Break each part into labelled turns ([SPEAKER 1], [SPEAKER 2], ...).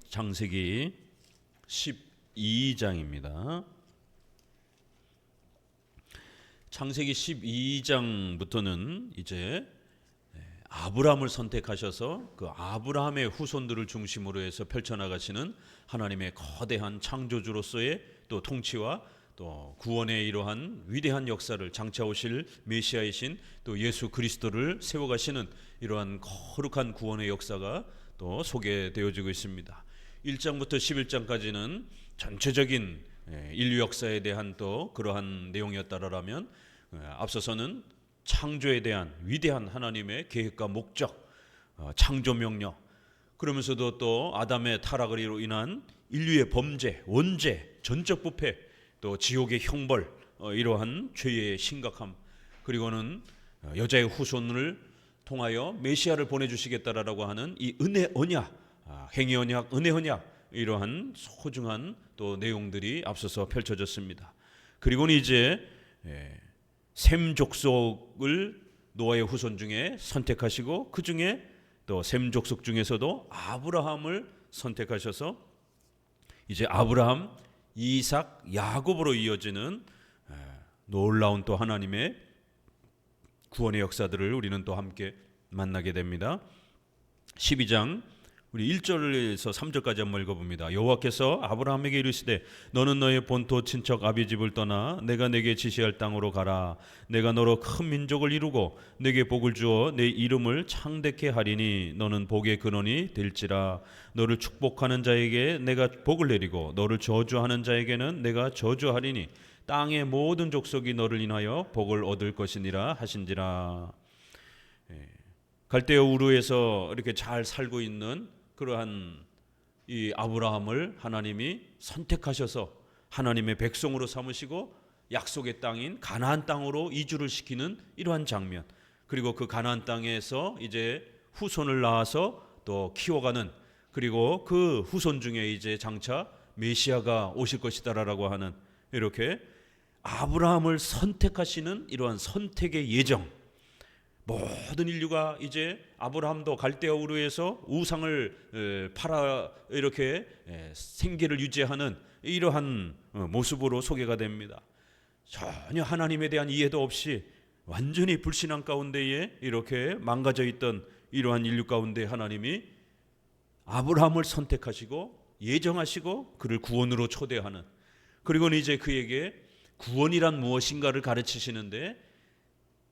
[SPEAKER 1] 창세기 12장입니다. 창세기 12장부터는 이제 아브라함을 선택하셔서 그 아브라함의 후손들을 중심으로 해서 펼쳐나가시는 하나님의 거대한 창조주로서의 또 통치와 또 구원의 이러한 위대한 역사를 장차 오실 메시아이신 또 예수 그리스도를 세워가시는 이러한 거룩한 구원의 역사가 또 소개되어지고 있습니다. 1장부터 11장까지는 전체적인 인류 역사에 대한 또 그러한 내용이었다라면 앞서서는 창조에 대한 위대한 하나님의 계획과 목적, 창조 명령, 그러면서도 또 아담의 타락으로 인한 인류의 범죄, 원죄, 전적 부패, 또 지옥의 형벌, 이러한 죄의 심각함, 그리고는 여자의 후손을 통하여 메시아를 보내주시겠다라고 하는 이 은혜 언약, 행위 언약, 은혜 언약, 이러한 소중한 또 내용들이 앞서서 펼쳐졌습니다. 그리고는 이제 셈 족속을 노아의 후손 중에 선택하시고 그 중에 또 셈 족속 중에서도 아브라함을 선택하셔서 이제 아브라함, 이삭, 야곱으로 이어지는 놀라운 또 하나님의 구원의 역사들을 우리는 또 함께 만나게 됩니다. 12장 우리 1절에서 3절까지 한번 읽어봅니다. 여호와께서 아브라함에게 이르시되 너는 너의 본토 친척 아비 집을 떠나 내가 내게 지시할 땅으로 가라. 내가 너로 큰 민족을 이루고 내게 복을 주어 내 이름을 창대케 하리니 너는 복의 근원이 될지라. 너를 축복하는 자에게 내가 복을 내리고 너를 저주하는 자에게는 내가 저주하리니 땅의 모든 족속이 너를 인하여 복을 얻을 것이니라 하신지라. 갈대아 우르에서 이렇게 잘 살고 있는 그러한 이 아브라함을 하나님이 선택하셔서 하나님의 백성으로 삼으시고 약속의 땅인 가나안 땅으로 이주를 시키는 이러한 장면, 그리고 그 가나안 땅에서 이제 후손을 낳아서 또 키워가는, 그리고 그 후손 중에 이제 장차 메시아가 오실 것이다라고 하는 이렇게 아브라함을 선택하시는 이러한 선택의 예정, 모든 인류가 이제 아브라함도 갈대아 우르에서 우상을 팔아 이렇게 생계를 유지하는 이러한 모습으로 소개가 됩니다. 전혀 하나님에 대한 이해도 없이 완전히 불신앙 가운데에 이렇게 망가져 있던 이러한 인류 가운데 하나님이 아브라함을 선택하시고 예정하시고 그를 구원으로 초대하는, 그리고는 이제 그에게 구원이란 무엇인가를 가르치시는데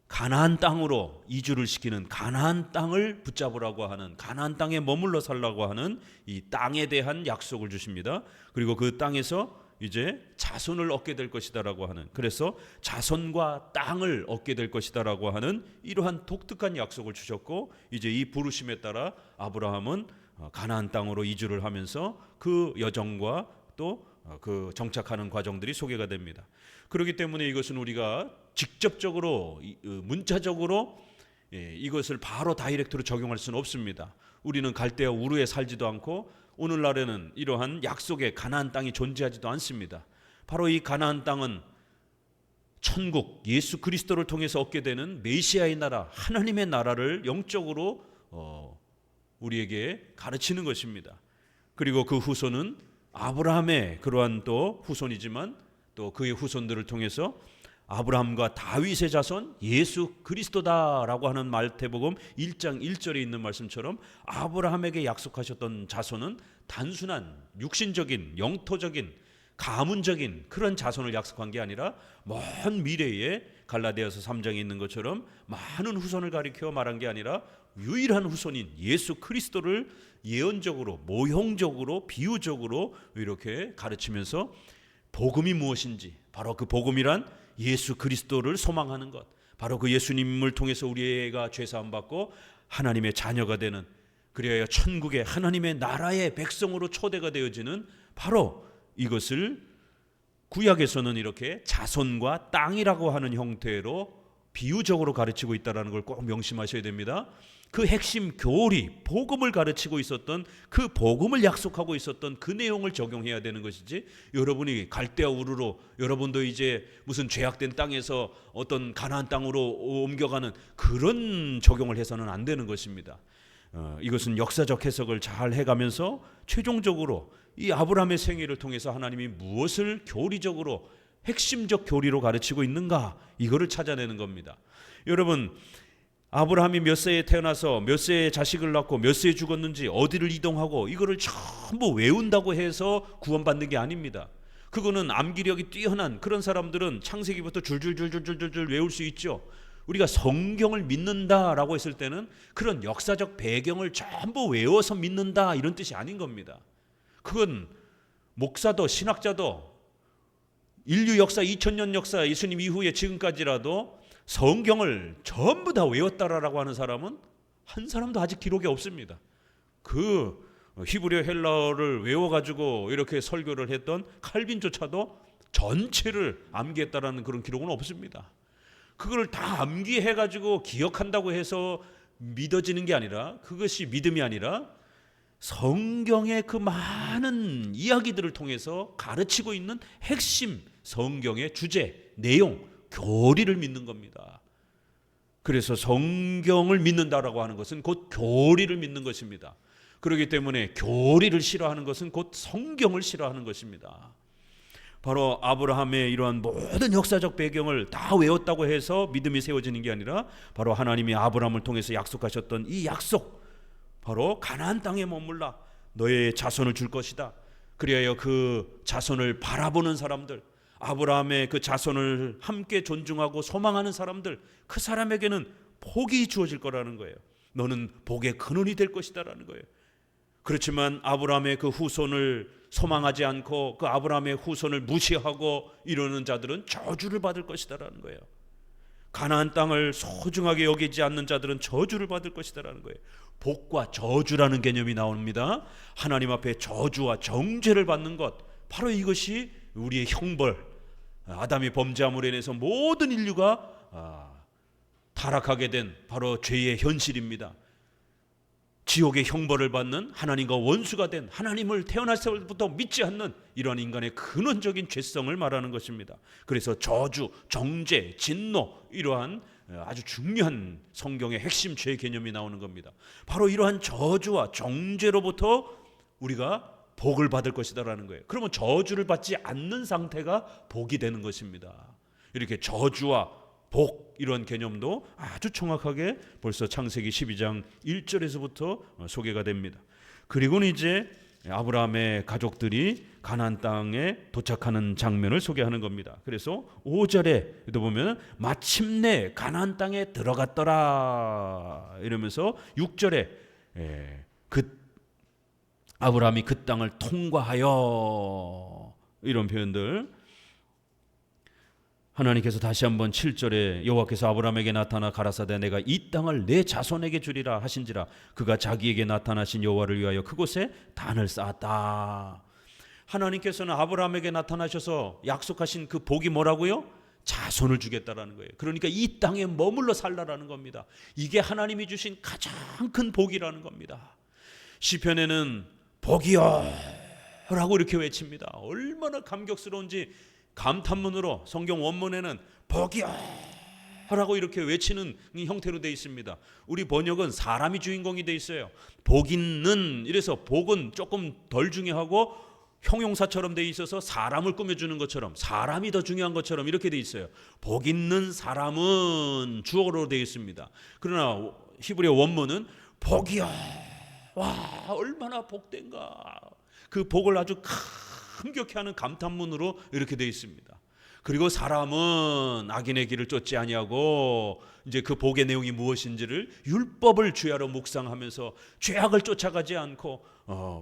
[SPEAKER 1] 가나안 땅으로 이주를 시키는, 가나안 땅을 붙잡으라고 하는, 가나안 땅에 머물러 살라고 하는 이 땅에 대한 약속을 주십니다. 그리고 그 땅에서 이제 자손을 얻게 될 것이다라고 하는, 그래서 자손과 땅을 얻게 될 것이다라고 하는 이러한 독특한 약속을 주셨고, 이제 이 부르심에 따라 아브라함은 가나안 땅으로 이주를 하면서 그 여정과 또 그 정착하는 과정들이 소개가 됩니다. 그렇기 때문에 이것은 우리가 직접적으로 문자적으로 이것을 바로 다이렉트로 적용할 수는 없습니다. 우리는 갈대아 우르에 살지도 않고 오늘날에는 이러한 약속의 가나안 땅이 존재하지도 않습니다. 바로 이 가나안 땅은 천국 예수 그리스도를 통해서 얻게 되는 메시아의 나라, 하나님의 나라를 영적으로 우리에게 가르치는 것입니다. 그리고 그 후손은 아브라함의 그러한 또 후손이지만 또 그의 후손들을 통해서 아브라함과 다윗의 자손 예수 그리스도다라고 하는 마태복음 1장 1절에 있는 말씀처럼 아브라함에게 약속하셨던 자손은 단순한 육신적인 영토적인 가문적인 그런 자손을 약속한 게 아니라 먼 미래에 갈라디아서 3장에 있는 것처럼 많은 후손을 가리켜 말한 게 아니라 유일한 후손인 예수 그리스도를 예언적으로 모형적으로 비유적으로 이렇게 가르치면서 복음이 무엇인지, 바로 그 복음이란 예수 그리스도를 소망하는 것, 바로 그 예수님을 통해서 우리가 죄사함 받고 하나님의 자녀가 되는, 그래야 천국의 하나님의 나라의 백성으로 초대가 되어지는 바로 이것을 구약에서는 이렇게 자손과 땅이라고 하는 형태로 비유적으로 가르치고 있다는 걸 꼭 명심하셔야 됩니다. 그 핵심 교리, 복음을 가르치고 있었던, 그 복음을 약속하고 있었던 그 내용을 적용해야 되는 것이지, 여러분이 갈대아 우르로 여러분도 이제 무슨 죄악된 땅에서 어떤 가나안 땅으로 옮겨가는 그런 적용을 해서는 안 되는 것입니다. 이것은 역사적 해석을 잘 해가면서 최종적으로 이 아브라함의 생애를 통해서 하나님이 무엇을 교리적으로 핵심적 교리로 가르치고 있는가, 이거를 찾아내는 겁니다. 여러분, 아브라함이 몇 세에 태어나서 몇 세에 자식을 낳고 몇 세에 죽었는지, 어디를 이동하고, 이거를 전부 외운다고 해서 구원받는 게 아닙니다. 그거는 암기력이 뛰어난 그런 사람들은 창세기부터 줄줄줄줄줄줄 외울 수 있죠. 우리가 성경을 믿는다라고 했을 때는 그런 역사적 배경을 전부 외워서 믿는다, 이런 뜻이 아닌 겁니다. 그건 목사도 신학자도 인류 역사 2000년 역사 예수님 이후에 지금까지라도 성경을 전부 다 외웠다라고 하는 사람은 한 사람도 아직 기록이 없습니다. 그 히브리어 헬라어를 외워가지고 이렇게 설교를 했던 칼빈조차도 전체를 암기했다라는 그런 기록은 없습니다. 그걸 다 암기해가지고 기억한다고 해서 믿어지는 게 아니라, 그것이 믿음이 아니라 성경의 그 많은 이야기들을 통해서 가르치고 있는 핵심 성경의 주제, 내용, 교리를 믿는 겁니다. 그래서 성경을 믿는다라고 하는 것은 곧 교리를 믿는 것입니다. 그렇기 때문에 교리를 싫어하는 것은 곧 성경을 싫어하는 것입니다. 바로 아브라함의 이러한 모든 역사적 배경을 다 외웠다고 해서 믿음이 세워지는 게 아니라, 바로 하나님이 아브라함을 통해서 약속하셨던 이 약속, 바로 가나안 땅에 머물라 너의 자손을 줄 것이다. 그리하여 그 자손을 바라보는 사람들, 아브라함의 그 자손을 함께 존중하고 소망하는 사람들, 그 사람에게는 복이 주어질 거라는 거예요. 너는 복의 근원이 될 것이다라는 거예요. 그렇지만 아브라함의 그 후손을 소망하지 않고 그 아브라함의 후손을 무시하고 이러는 자들은 저주를 받을 것이다라는 거예요. 가나안 땅을 소중하게 여기지 않는 자들은 저주를 받을 것이다라는 거예요. 복과 저주라는 개념이 나옵니다. 하나님 앞에 저주와 정죄를 받는 것, 바로 이것이 우리의 형벌, 아담이 범죄함으로 인해서 모든 인류가 타락하게 된 바로 죄의 현실입니다. 지옥의 형벌을 받는, 하나님과 원수가 된, 하나님을 태어났을 때부터 믿지 않는 이러한 인간의 근원적인 죄성을 말하는 것입니다. 그래서 저주, 정죄, 진노, 이러한 아주 중요한 성경의 핵심 죄 개념이 나오는 겁니다. 바로 이러한 저주와 정죄로부터 우리가 복을 받을 것이다라는 거예요. 그러면 저주를 받지 않는 상태가 복이 되는 것입니다. 이렇게 저주와 복, 이런 개념도 아주 정확하게 벌써 창세기 12장 1절에서부터 소개가 됩니다. 그리고는 이제 아브라함의 가족들이 가나안 땅에 도착하는 장면을 소개하는 겁니다. 그래서 5절에 보면 마침내 가나안 땅에 들어갔더라 이러면서 6절에 아브라함이 그 땅을 통과하여, 이런 표현들. 하나님께서 다시 한번 7절에 여호와께서 아브라함에게 나타나 가라사대 내가 이 땅을 내 자손에게 주리라 하신지라 그가 자기에게 나타나신 여호와를 위하여 그곳에 단을 쌓았다. 하나님께서는 아브라함에게 나타나셔서 약속하신 그 복이 뭐라고요? 자손을 주겠다라는 거예요. 그러니까 이 땅에 머물러 살라라는 겁니다. 이게 하나님이 주신 가장 큰 복이라는 겁니다. 시편에는 복이여 라고 이렇게 외칩니다. 얼마나 감격스러운지 감탄문으로 성경 원문에는 복이여 라고 이렇게 외치는 형태로 되어 있습니다. 우리 번역은 사람이 주인공이 되어 있어요. 복 있는, 이래서 복은 조금 덜 중요하고 형용사처럼 되어 있어서 사람을 꾸며주는 것처럼, 사람이 더 중요한 것처럼 이렇게 되어 있어요. 복 있는 사람은 주어로 되어 있습니다. 그러나 히브리어 원문은 복이여, 와 얼마나 복된가, 그 복을 아주 감격해 하는 감탄문으로 이렇게 되어 있습니다. 그리고 사람은 악인의 길을 쫓지 아니하고, 이제 그 복의 내용이 무엇인지를 율법을 주야로 묵상하면서 죄악을 쫓아가지 않고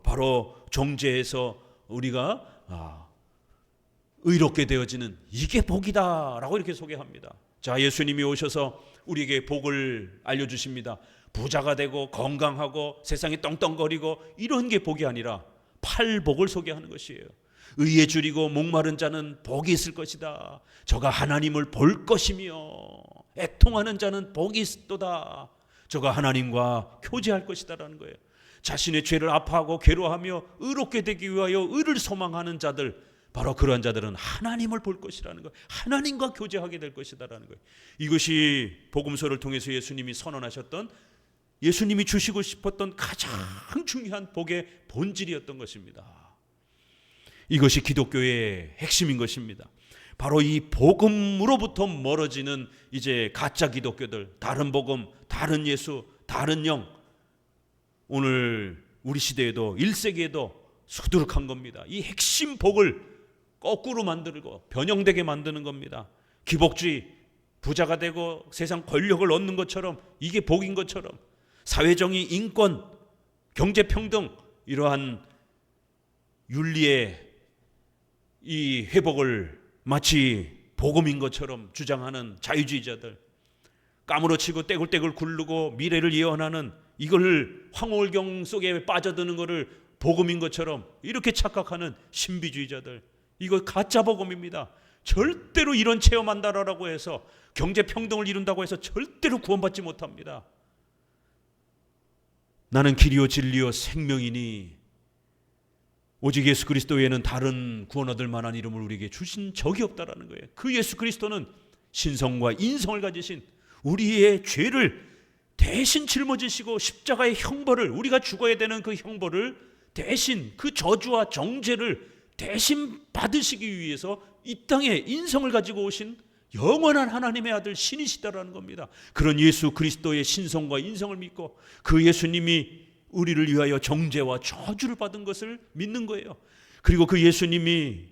[SPEAKER 1] 바로 정죄해서 우리가 의롭게 되어지는, 이게 복이다라고 이렇게 소개합니다. 자, 예수님이 오셔서 우리에게 복을 알려주십니다. 부자가 되고 건강하고 세상이 떵떵거리고 이런 게 복이 아니라 팔복을 소개하는 것이에요. 의에 줄이고 목마른 자는 복이 있을 것이다. 저가 하나님을 볼 것이며 애통하는 자는 복이 있도다. 저가 하나님과 교제할 것이다라는 거예요. 자신의 죄를 아파하고 괴로워하며 의롭게 되기 위하여 의를 소망하는 자들, 바로 그러한 자들은 하나님을 볼 것이라는 거예요. 하나님과 교제하게 될 것이다라는 거예요. 이것이 복음서를 통해서 예수님이 선언하셨던 예수님이 주시고 싶었던 가장 중요한 복의 본질이었던 것입니다. 이것이 기독교의 핵심인 것입니다. 바로 이 복음으로부터 멀어지는 이제 가짜 기독교들, 다른 복음, 다른 예수, 다른 영, 오늘 우리 시대에도 1세기에도 수두룩한 겁니다. 이 핵심 복을 거꾸로 만들고 변형되게 만드는 겁니다. 기복주의, 부자가 되고 세상 권력을 얻는 것처럼 이게 복인 것처럼, 사회정의, 인권, 경제평등, 이러한 윤리의 이 회복을 마치 복음인 것처럼 주장하는 자유주의자들, 까무러치고 떼굴떼굴 굴르고 미래를 예언하는, 이걸 황홀경 속에 빠져드는 것을 복음인 것처럼 이렇게 착각하는 신비주의자들, 이거 가짜 복음입니다. 절대로 이런 체험한다라고 해서, 경제평등을 이룬다고 해서 절대로 구원받지 못합니다. 나는 길이요 진리요 생명이니 오직 예수 그리스도 외에는 다른 구원 얻을 만한 이름을 우리에게 주신 적이 없다라는 거예요. 그 예수 그리스도는 신성과 인성을 가지신, 우리의 죄를 대신 짊어지시고 십자가의 형벌을, 우리가 죽어야 되는 그 형벌을 대신, 그 저주와 정죄를 대신 받으시기 위해서 이 땅에 인성을 가지고 오신 영원한 하나님의 아들 신이시다라는 겁니다. 그런 예수 그리스도의 신성과 인성을 믿고 그 예수님이 우리를 위하여 정죄와 저주를 받은 것을 믿는 거예요. 그리고 그 예수님이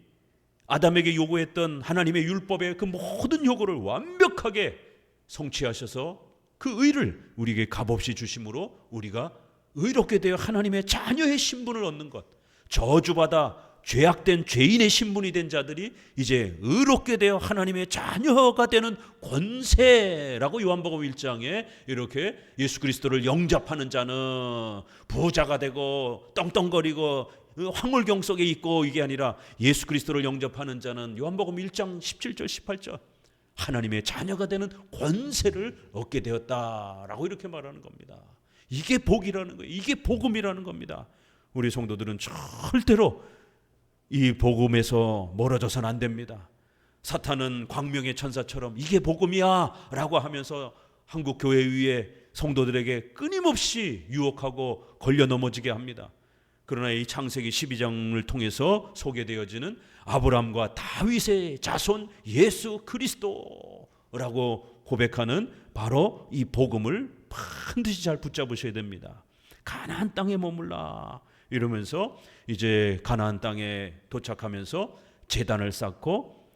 [SPEAKER 1] 아담에게 요구했던 하나님의 율법의 그 모든 요구를 완벽하게 성취하셔서 그 의를 우리에게 값없이 주심으로 우리가 의롭게 되어 하나님의 자녀의 신분을 얻는 것, 저주받아 죄악된 죄인의 신분이 된 자들이 이제 의롭게 되어 하나님의 자녀가 되는 권세라고 요한복음 1장에 이렇게 예수 그리스도를 영접하는 자는 부자가 되고 떵떵거리고 황홀경 속에 있고, 이게 아니라 예수 그리스도를 영접하는 자는 요한복음 1장 17절 18절 하나님의 자녀가 되는 권세를 얻게 되었다라고 이렇게 말하는 겁니다. 이게 복이라는 거예요. 이게 복음이라는 겁니다. 우리 성도들은 절대로 이 복음에서 멀어져서는 안 됩니다. 사탄은 광명의 천사처럼 이게 복음이야 라고 하면서 한국 교회 위에 성도들에게 끊임없이 유혹하고 걸려 넘어지게 합니다. 그러나 이 창세기 12장을 통해서 소개되어지는 아브라함과 다윗의 자손 예수 그리스도라고 고백하는 바로 이 복음을 반드시 잘 붙잡으셔야 됩니다. 가나안 땅에 머물라 이러면서 이제 가나안 땅에 도착하면서 제단을 쌓고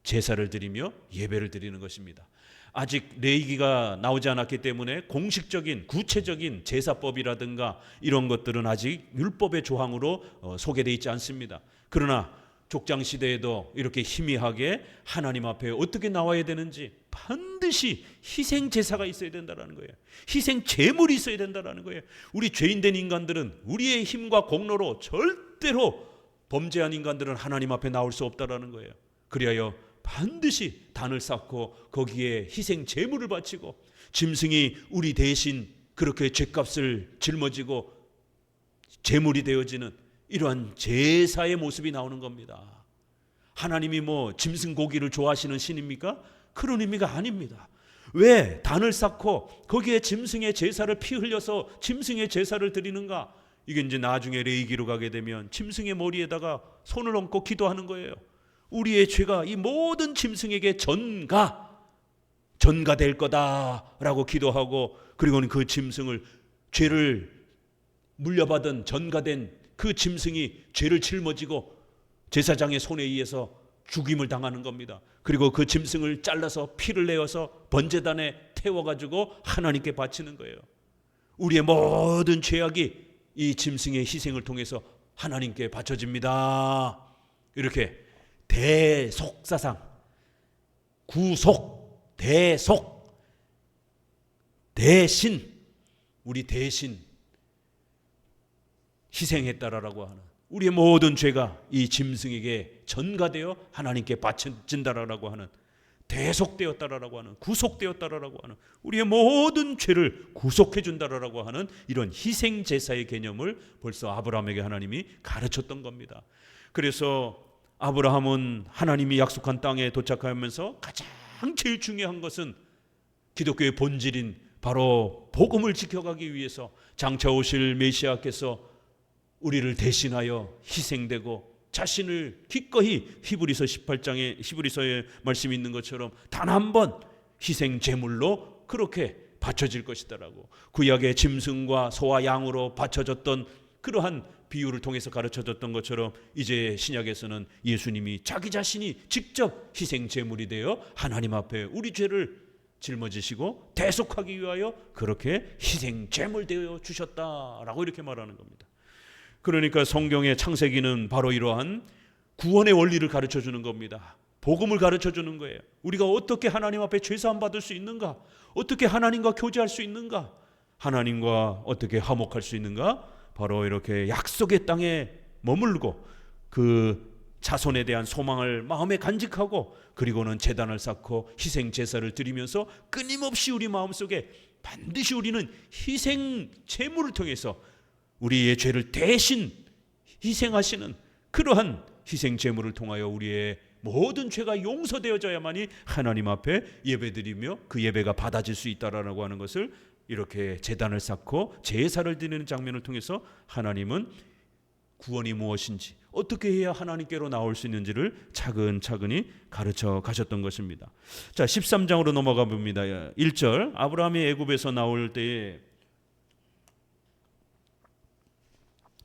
[SPEAKER 1] 제사를 드리며 예배를 드리는 것입니다. 아직 레위기가 나오지 않았기 때문에 공식적인 구체적인 제사법이라든가 이런 것들은 아직 율법의 조항으로 소개되어 있지 않습니다. 그러나 족장시대에도 이렇게 희미하게 하나님 앞에 어떻게 나와야 되는지 반드시 희생제사가 있어야 된다는 거예요. 희생제물이 있어야 된다는 거예요. 우리 죄인된 인간들은 우리의 힘과 공로로 절대로, 범죄한 인간들은 하나님 앞에 나올 수 없다는 거예요. 그리하여 반드시 단을 쌓고 거기에 희생제물을 바치고 짐승이 우리 대신 그렇게 죄값을 짊어지고 제물이 되어지는 이러한 제사의 모습이 나오는 겁니다. 하나님이 뭐 짐승 고기를 좋아하시는 신입니까? 그런 의미가 아닙니다. 왜 단을 쌓고 거기에 짐승의 제사를 피 흘려서 짐승의 제사를 드리는가? 이게 이제 나중에 레위기로 가게 되면 짐승의 머리에다가 손을 얹고 기도하는 거예요. 우리의 죄가 이 모든 짐승에게 전가될 거다라고 기도하고, 그리고는 그 짐승을, 죄를 물려받은 전가된 그 짐승이 죄를 짊어지고 제사장의 손에 의해서 죽임을 당하는 겁니다. 그리고 그 짐승을 잘라서 피를 내어서 번제단에 태워가지고 하나님께 바치는 거예요. 우리의 모든 죄악이 이 짐승의 희생을 통해서 하나님께 바쳐집니다. 이렇게 대속사상, 구속, 대속, 대신, 우리 대신 희생했다라고 하는, 우리의 모든 죄가 이 짐승에게 전가되어 하나님께 바쳐진다라고 하는, 대속되었다라고 하는, 구속되었다라고 하는, 우리의 모든 죄를 구속해 준다라고 하는 이런 희생 제사의 개념을 벌써 아브라함에게 하나님이 가르쳤던 겁니다. 그래서 아브라함은 하나님이 약속한 땅에 도착하면서 가장 제일 중요한 것은 기독교의 본질인 바로 복음을 지켜가기 위해서 장차 오실 메시아께서 우리를 대신하여 희생되고 자신을 기꺼이 히브리서 18장에 히브리서에 말씀이 있는 것처럼 단 한 번 희생 제물로 그렇게 바쳐질 것이다라고, 구약의 짐승과 소와 양으로 바쳐졌던 그러한 비유를 통해서 가르쳐줬던 것처럼 이제 신약에서는 예수님이 자기 자신이 직접 희생 제물이 되어 하나님 앞에 우리 죄를 짊어지시고 대속하기 위하여 그렇게 희생 제물 되어 주셨다라고 이렇게 말하는 겁니다. 그러니까 성경의 창세기는 바로 이러한 구원의 원리를 가르쳐 주는 겁니다. 복음을 가르쳐 주는 거예요. 우리가 어떻게 하나님 앞에 죄사함 받을 수 있는가? 어떻게 하나님과 교제할 수 있는가? 하나님과 어떻게 화목할 수 있는가? 바로 이렇게 약속의 땅에 머물고 그 자손에 대한 소망을 마음에 간직하고 그리고는 제단을 쌓고 희생 제사를 드리면서 끊임없이 우리 마음속에 반드시 우리는 희생 제물을 통해서 우리의 죄를 대신 희생하시는 그러한 희생 제물을 통하여 우리의 모든 죄가 용서되어져야만이 하나님 앞에 예배드리며 그 예배가 받아질 수 있다라고 하는 것을 이렇게 제단을 쌓고 제사를 드리는 장면을 통해서 하나님은 구원이 무엇인지 어떻게 해야 하나님께로 나올 수 있는지를 차근차근히 가르쳐 가셨던 것입니다. 자, 13장으로 넘어가 봅니다. 1절 아브라함이 애굽에서 나올 때에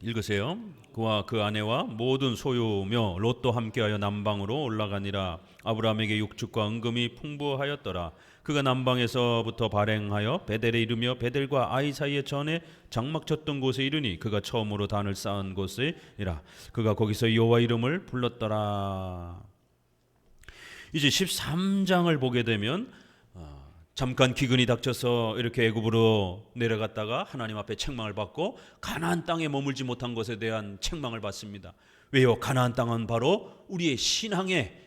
[SPEAKER 1] 읽으세요. 그와 그 아내와 모든 소유며 롯도 함께하여 남방으로 올라가니라. 아브라함에게 육축과 은금이 풍부하였더라. 그가 남방에서부터 발행하여 베델에 이르며 베델과 아이 사이에 전에 장막 쳤던 곳에 이르니 그가 처음으로 단을 쌓은 곳이라. 그가 거기서 여호와 이름을 불렀더라. 이제 13장을 보게 되면 잠깐 기근이 닥쳐서 이렇게 애굽으로 내려갔다가 하나님 앞에 책망을 받고 가나안 땅에 머물지 못한 것에 대한 책망을 받습니다. 왜요? 가나안 땅은 바로 우리의 신앙의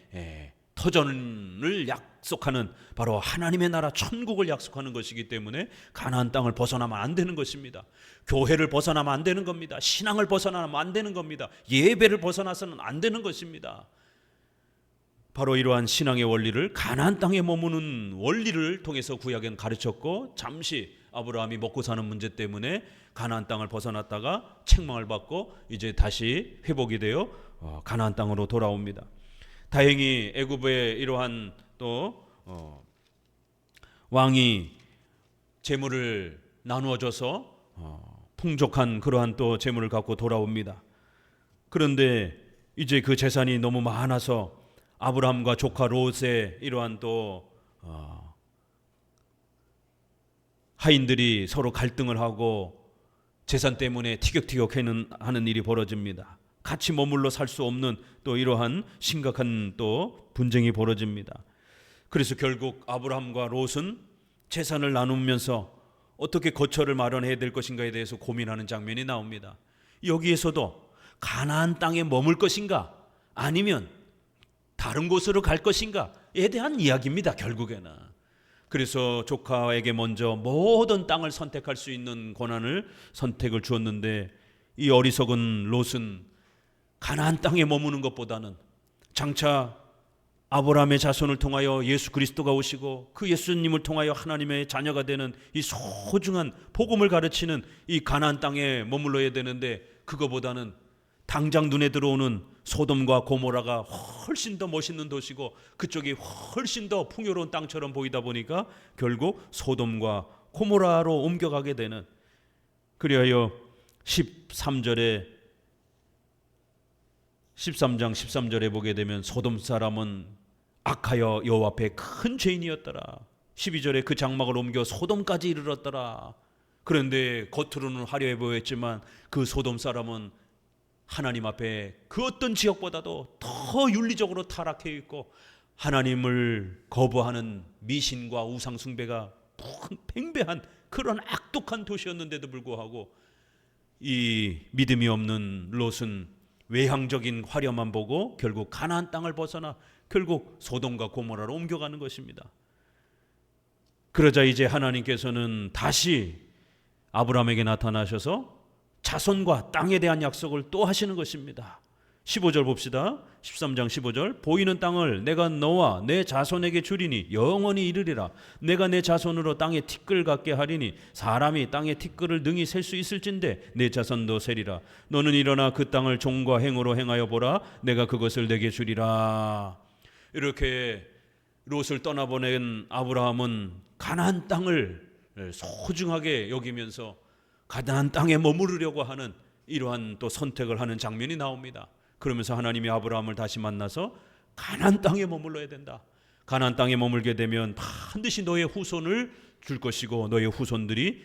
[SPEAKER 1] 터전을 약속하는 바로 하나님의 나라 천국을 약속하는 것이기 때문에 가나안 땅을 벗어나면 안 되는 것입니다. 교회를 벗어나면 안 되는 겁니다. 신앙을 벗어나면 안 되는 겁니다. 예배를 벗어나서는 안 되는 것입니다. 바로 이러한 신앙의 원리를 가나안 땅에 머무는 원리를 통해서 구약엔 가르쳤고, 잠시 아브라함이 먹고 사는 문제 때문에 가나안 땅을 벗어났다가 책망을 받고 이제 다시 회복이 되어 가나안 땅으로 돌아옵니다. 다행히 애굽의 이러한 또 왕이 재물을 나누어줘서 풍족한 그러한 또 재물을 갖고 돌아옵니다. 그런데 이제 그 재산이 너무 많아서 아브라함과 조카 롯의 이러한 또 하인들이 서로 갈등을 하고 재산 때문에 티격태격 하는 일이 벌어집니다. 같이 머물러 살 수 없는 또 이러한 심각한 또 분쟁이 벌어집니다. 그래서 결국 아브라함과 롯은 재산을 나누면서 어떻게 거처를 마련해야 될 것인가에 대해서 고민하는 장면이 나옵니다. 여기에서도 가나안 땅에 머물 것인가 아니면 다른 곳으로 갈 것인가에 대한 이야기입니다. 결국에는. 그래서 조카에게 먼저 모든 땅을 선택할 수 있는 선택을 주었는데, 이 어리석은 롯은 가나안 땅에 머무는 것보다는 장차 아브라함의 자손을 통하여 예수 그리스도가 오시고 그 예수님을 통하여 하나님의 자녀가 되는 이 소중한 복음을 가르치는 이 가나안 땅에 머물러야 되는데, 그거보다는 당장 눈에 들어오는 소돔과 고모라가 훨씬 더 멋있는 도시고 그쪽이 훨씬 더 풍요로운 땅처럼 보이다 보니까 결국 소돔과 고모라로 옮겨가게 되는, 그리하여 13장 13절에 보게 되면 소돔 사람은 악하여 여호와 앞에 큰 죄인이었더라. 12절에 그 장막을 옮겨 소돔까지 이르렀더라. 그런데 겉으로는 화려해 보였지만 그 소돔 사람은 하나님 앞에 그 어떤 지역보다도 더 윤리적으로 타락해 있고 하나님을 거부하는 미신과 우상 숭배가 팽배한 그런 악독한 도시였는데도 불구하고 이 믿음이 없는 롯은 외향적인 화려만 보고 결국 가나안 땅을 벗어나 결국 소돔과 고모라로 옮겨가는 것입니다. 그러자 이제 하나님께서는 다시 아브라함에게 나타나셔서 자손과 땅에 대한 약속을 또 하시는 것입니다. 15절 봅시다. 13장 15절. 보이는 땅을 내가 너와 내 자손에게 주리니 영원히 이르리라. 내가 내 자손으로 땅에 티끌 같게 하리니 사람이 땅에 티끌을 능히 셀 수 있을진데 내 자손도 세리라. 너는 일어나 그 땅을 종과 행으로 행하여 보라. 내가 그것을 내게 주리라. 이렇게 롯을 떠나보낸 아브라함은 가나안 땅을 소중하게 여기면서 가나안 땅에 머무르려고 하는 이러한 또 선택을 하는 장면이 나옵니다. 그러면서 하나님이 아브라함을 다시 만나서 가나안 땅에 머물러야 된다. 가나안 땅에 머물게 되면 반드시 너의 후손을 줄 것이고 너의 후손들이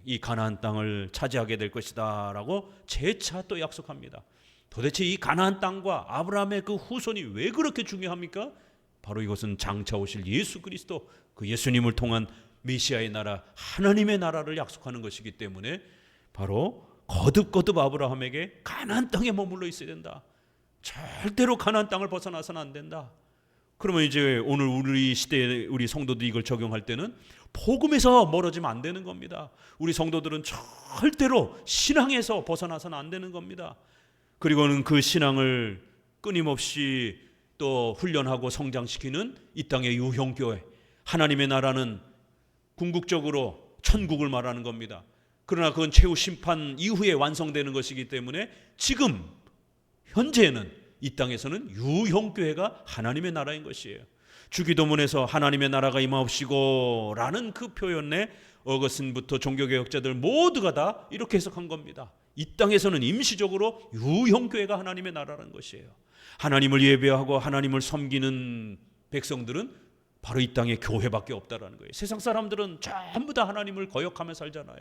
[SPEAKER 1] 이 가나안 땅을 차지하게 될 것이다 라고 재차 또 약속합니다. 도대체 이 가나안 땅과 아브라함의 그 후손이 왜 그렇게 중요합니까? 바로 이것은 장차 오실 예수 그리스도, 그 예수님을 통한 메시아의 나라, 하나님의 나라를 약속하는 것이기 때문에 바로 거듭 아브라함에게 가나안 땅에 머물러 있어야 된다. 절대로 가나안 땅을 벗어나서는 안 된다. 그러면 이제 오늘 우리 시대에 우리 성도들이 이걸 적용할 때는 복음에서 멀어지면 안 되는 겁니다. 우리 성도들은 절대로 신앙에서 벗어나서는 안 되는 겁니다. 그리고는 그 신앙을 끊임없이 또 훈련하고 성장시키는 이 땅의 유형교회, 하나님의 나라는 궁극적으로 천국을 말하는 겁니다. 그러나 그건 최후 심판 이후에 완성되는 것이기 때문에 지금 현재는 이 땅에서는 유형교회가 하나님의 나라인 것이에요. 주기도문에서 하나님의 나라가 임하옵시고 라는 그 표현에 어거스틴부터 종교개혁자들 모두가 다 이렇게 해석한 겁니다. 이 땅에서는 임시적으로 유형교회가 하나님의 나라라는 것이에요. 하나님을 예배하고 하나님을 섬기는 백성들은 바로 이 땅에 교회밖에 없다라는 거예요. 세상 사람들은 전부 다 하나님을 거역하며 살잖아요.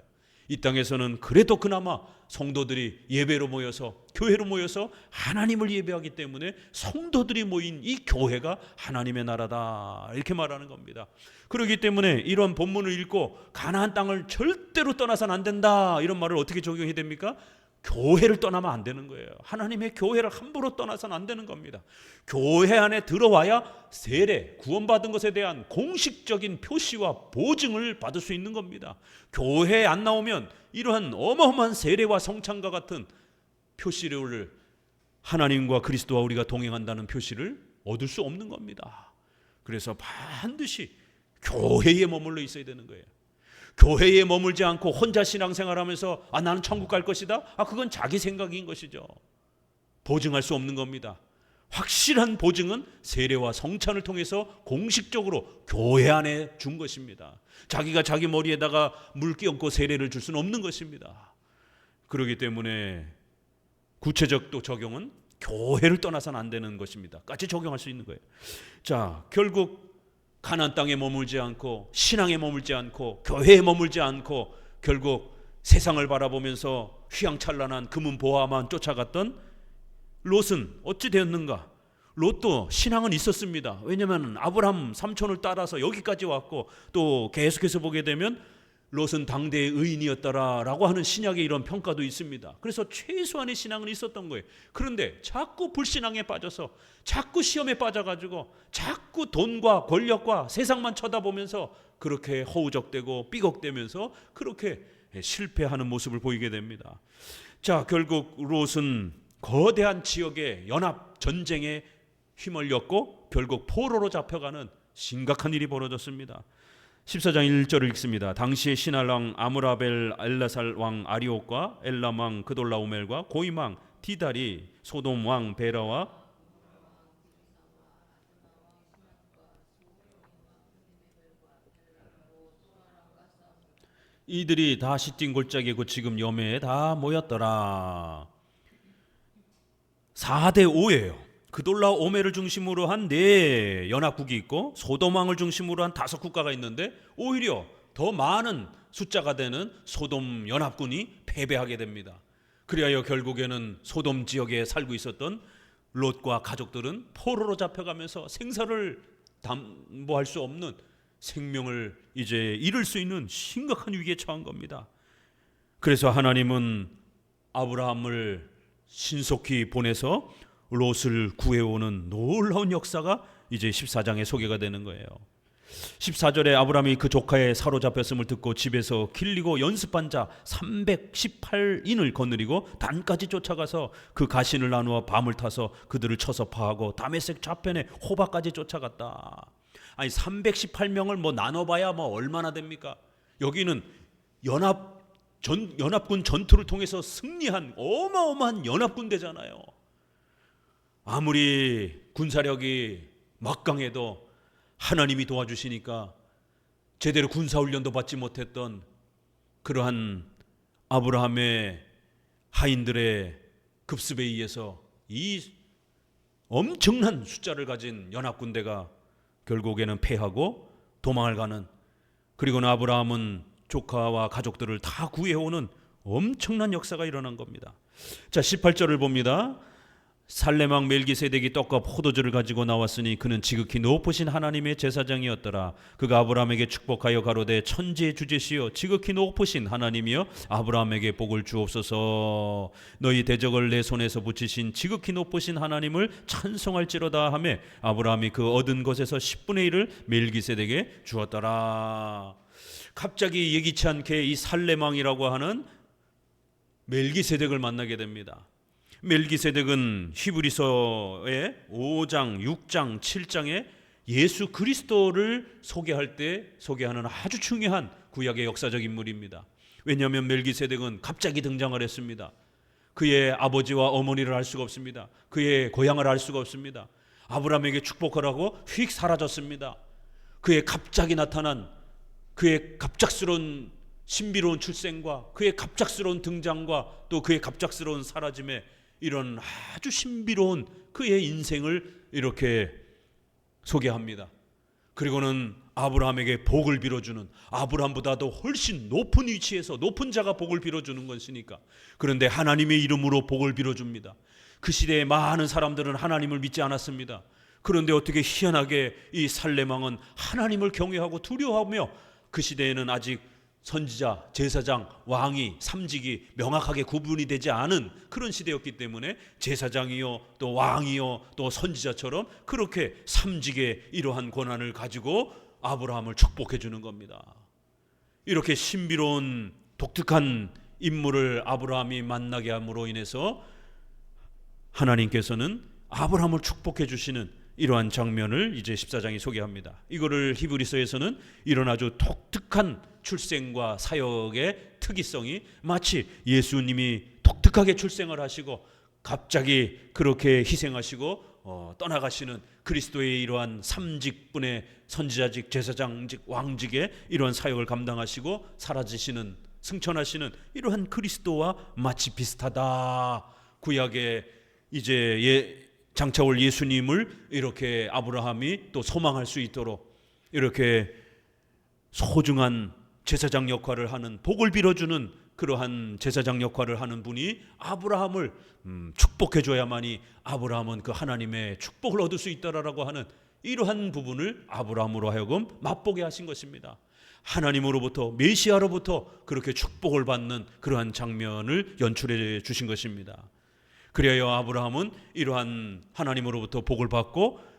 [SPEAKER 1] 이 땅에서는 그래도 그나마 성도들이 예배로 모여서, 교회로 모여서 하나님을 예배하기 때문에 성도들이 모인 이 교회가 하나님의 나라다 이렇게 말하는 겁니다. 그렇기 때문에 이런 본문을 읽고 가나안 땅을 절대로 떠나서는 안 된다 이런 말을 어떻게 적용해야 됩니까? 교회를 떠나면 안 되는 거예요. 하나님의 교회를 함부로 떠나서는 안 되는 겁니다. 교회 안에 들어와야 세례, 구원받은 것에 대한 공식적인 표시와 보증을 받을 수 있는 겁니다. 교회에 안 나오면 이러한 어마어마한 세례와 성찬과 같은 표시를, 하나님과 그리스도와 우리가 동행한다는 표시를 얻을 수 없는 겁니다. 그래서 반드시 교회에 머물러 있어야 되는 거예요. 교회에 머물지 않고 혼자 신앙생활하면서 나는 천국 갈 것이다. 그건 자기 생각인 것이죠. 보증할 수 없는 겁니다. 확실한 보증은 세례와 성찬을 통해서 공식적으로 교회 안에 준 것입니다. 자기가 자기 머리에다가 물 끼얹고 세례를 줄 수는 없는 것입니다. 그렇기 때문에 구체적 또 적용은 교회를 떠나서는 안 되는 것입니다. 같이 적용할 수 있는 거예요. 자, 결국 가나안 땅에 머물지 않고 신앙에 머물지 않고 교회에 머물지 않고 결국 세상을 바라보면서 휘황찬란한 금은 보화만 쫓아갔던 롯은 어찌 되었는가? 롯도 신앙은 있었습니다. 왜냐하면 아브라함 삼촌을 따라서 여기까지 왔고 또 계속해서 보게 되면 롯은 당대의 의인이었다라고 하는 신약의 이런 평가도 있습니다. 그래서 최소한의 신앙은 있었던 거예요. 그런데 자꾸 불신앙에 빠져서 자꾸 시험에 빠져가지고 자꾸 돈과 권력과 세상만 쳐다보면서 그렇게 허우적대고 삐걱대면서 그렇게 실패하는 모습을 보이게 됩니다. 자, 결국 롯은 거대한 지역의 연합 전쟁에 휘말렸고 결국 포로로 잡혀가는 심각한 일이 벌어졌습니다. 14장 1절을 읽습니다. 당시에 신할 왕 아므라벨 엘라살 왕 아리옥과 엘람 왕 그돌라오멜과 고임 왕 디달이 소돔 왕 베라와 이들이 다 시딘 골짜기고 지금 여매에 다 모였더라. 4대 5예요. 그돌라오멜을 중심으로 한 4 연합국이 있고 소돔 왕을 중심으로 한 5 국가가 있는데 오히려 더 많은 숫자가 되는 소돔 연합군이 패배하게 됩니다. 그리하여 결국에는 소돔 지역에 살고 있었던 롯과 가족들은 포로로 잡혀가면서 생사를 담보할 수 없는 생명을 이제 잃을 수 있는 심각한 위기에 처한 겁니다. 그래서 하나님은 아브라함을 신속히 보내서 롯을 구해오는 놀라운 역사가 이제 14장에 소개가 되는 거예요. 14절에 아브라함이 그 조카의 사로잡혔음을 듣고 집에서 길리고 연습한 자 318인을 거느리고 단까지 쫓아가서 그 가신을 나누어 밤을 타서 그들을 쳐서 파하고 다메섹 좌편에 호바까지 쫓아갔다. 아니 318명을 뭐 나눠봐야 뭐 얼마나 됩니까? 여기는 연합군 전투를 통해서 승리한 어마어마한 연합군대잖아요. 아무리 군사력이 막강해도 하나님이 도와주시니까 제대로 군사훈련도 받지 못했던 그러한 아브라함의 하인들의 급습에 의해서 이 엄청난 숫자를 가진 연합군대가 결국에는 패하고 도망을 가는, 그리고는 아브라함은 조카와 가족들을 다 구해오는 엄청난 역사가 일어난 겁니다. 자, 18절을 봅니다. 살레망 멜기세덱이 떡과 포도주를 가지고 나왔으니 그는 지극히 높으신 하나님의 제사장이었더라. 그가 아브라함에게 축복하여 가로되 천지의 주제시여 지극히 높으신 하나님이여 아브라함에게 복을 주옵소서. 너희 대적을 내 손에서 붙이신 지극히 높으신 하나님을 찬송할지로다 하며 아브라함이 그 얻은 것에서 10분의 1을 멜기세덱에게 주었더라. 갑자기 예기치 않게 이 살레망이라고 하는 멜기세덱을 만나게 됩니다. 멜기세덱은 히브리서의 5장, 6장, 7장에 예수 그리스도를 소개할 때 소개하는 아주 중요한 구약의 역사적 인물입니다. 왜냐하면 멜기세덱은 갑자기 등장을 했습니다. 그의 아버지와 어머니를 알 수가 없습니다. 그의 고향을 알 수가 없습니다. 아브라함에게 축복하라고 휙 사라졌습니다. 그의 갑자기 나타난 그의 갑작스러운 신비로운 출생과 그의 갑작스러운 등장과 또 그의 갑작스러운 사라짐에 이런 아주 신비로운 그의 인생을 이렇게 소개합니다. 그리고는 아브라함에게 복을 빌어주는, 아브라함보다도 훨씬 높은 위치에서 높은 자가 복을 빌어주는 것이니까. 그런데 하나님의 이름으로 복을 빌어줍니다. 그 시대에 많은 사람들은 하나님을 믿지 않았습니다. 그런데 어떻게 희한하게 이 살레망은 하나님을 경외하고 두려워하며, 그 시대에는 아직 선지자, 제사장, 왕이, 삼직이 명확하게 구분이 되지 않은 그런 시대였기 때문에 제사장이요 또 왕이요 또 선지자처럼 그렇게 삼직의 이러한 권한을 가지고 아브라함을 축복해 주는 겁니다. 이렇게 신비로운 독특한 인물을 아브라함이 만나게 함으로 인해서 하나님께서는 아브라함을 축복해 주시는 이러한 장면을 이제 14장이 소개합니다. 이거를 히브리서에서는 이런 아주 독특한 출생과 사역의 특이성이 마치 예수님이 독특하게 출생을 하시고 갑자기 그렇게 희생하시고 떠나가시는 그리스도의 이러한 삼직분의 선지자직, 제사장직, 왕직의 이러한 사역을 감당하시고 사라지시는, 승천하시는 이러한 그리스도와 마치 비슷하다. 구약의 이제 장차올 예수님을 이렇게 아브라함이 또 소망할 수 있도록 이렇게 소중한 제사장 역할을 하는, 복을 빌어주는 그러한 제사장 역할을 하는 분이 아브라함을 축복해 줘야만이 아브라함은 그 하나님의 축복을 얻을 수 있다라고 하는 이러한 부분을 아브라함으로 하여금 맛보게 하신 것입니다. 하나님으로부터, 메시아로부터 그렇게 축복을 받는 그러한 장면을 연출해 주신 것입니다. 그래야 아브라함은 이러한 하나님으로부터 복을 받고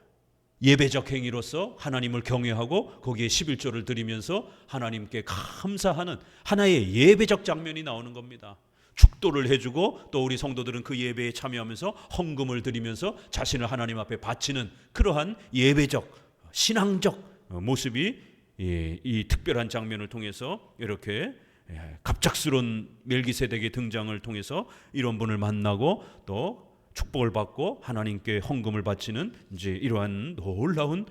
[SPEAKER 1] 예배적 행위로서 하나님을 경외하고 거기에 11조를 드리면서 하나님께 감사하는 하나의 예배적 장면이 나오는 겁니다. 축도를 해주고 또 우리 성도들은 그 예배에 참여하면서 헌금을 드리면서 자신을 하나님 앞에 바치는 그러한 예배적, 신앙적 모습이 이 특별한 장면을 통해서 이렇게 갑작스러운 멜기세덱의 등장을 통해서 이런 분을 만나고 또 축복을 받고 하나님께 헌금을 바치는 이제 이러한 놀라운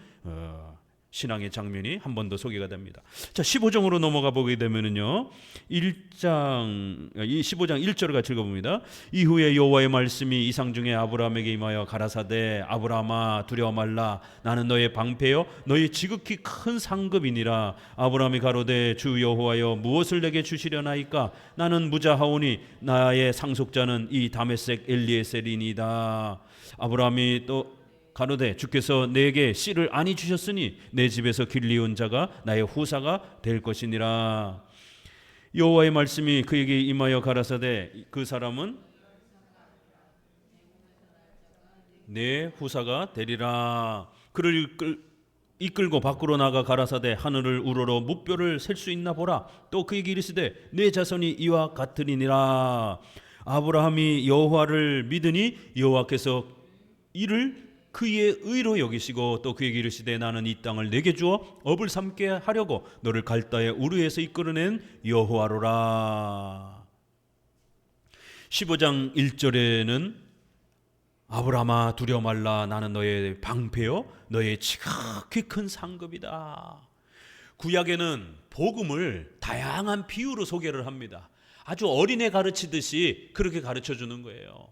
[SPEAKER 1] 신앙의 장면이 한 번 더 소개가 됩니다. 자, 15장으로 넘어가 보게 되면은요, 15장 1절을 같이 읽어봅니다. 이후에 여호와의 말씀이 이상 중에 아브라함에게 임하여 가라사대 아브라함아 두려워 말라 나는 너의 방패여 너의 지극히 큰 상급이니라. 아브라함이 가로되 주 여호와여 무엇을 내게 주시려나이까 나는 무자하오니 나의 상속자는 이 다메섹 엘리에셀이니이다. 아브라함이 또 가로되 주께서 내게 씨를 아니 주셨으니 내 집에서 길리온 자가 나의 후사가 될 것이니라. 여호와의 말씀이 그에게 임하여 가라사대 그 사람은 내 후사가 되리라. 그를 이끌고 밖으로 나가 가라사대 하늘을 우러러 무뼈를 셀 수 있나 보라. 또 그에게 이르시되 내 자손이 이와 같으리니라. 아브라함이 여호와를 믿으니 여호와께서 이를 그의 의로 여기시고 또 그에게 이르시되 나는 이 땅을 내게 주어 업을 삼게 하려고 너를 갈다의 우르에서 이끌어낸 여호와로라. 15장 1절에는 아브라함아 두려워 말라 나는 너의 방패요 너의 지극히 큰 상급이다. 구약에는 복음을 다양한 비유로 소개를 합니다. 아주 어린애 가르치듯이 그렇게 가르쳐 주는 거예요.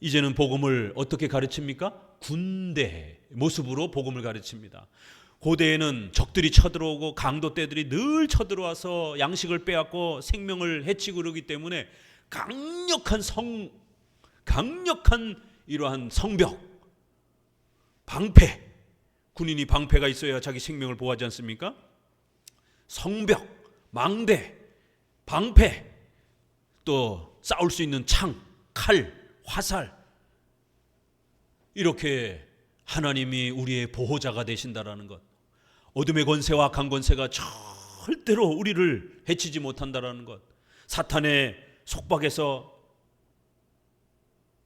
[SPEAKER 1] 이제는 복음을 어떻게 가르칩니까? 군대 모습으로 복음을 가르칩니다. 고대에는 적들이 쳐들어오고 강도 떼들이 늘 쳐들어와서 양식을 빼앗고 생명을 해치고 그러기 때문에 강력한 이러한 성벽, 방패, 군인이 방패가 있어야 자기 생명을 보호하지 않습니까? 성벽, 망대, 방패, 또 싸울 수 있는 창, 칼, 화살, 이렇게 하나님이 우리의 보호자가 되신다라는 것, 어둠의 권세와 악한 권세가 절대로 우리를 해치지 못한다라는 것, 사탄의 속박에서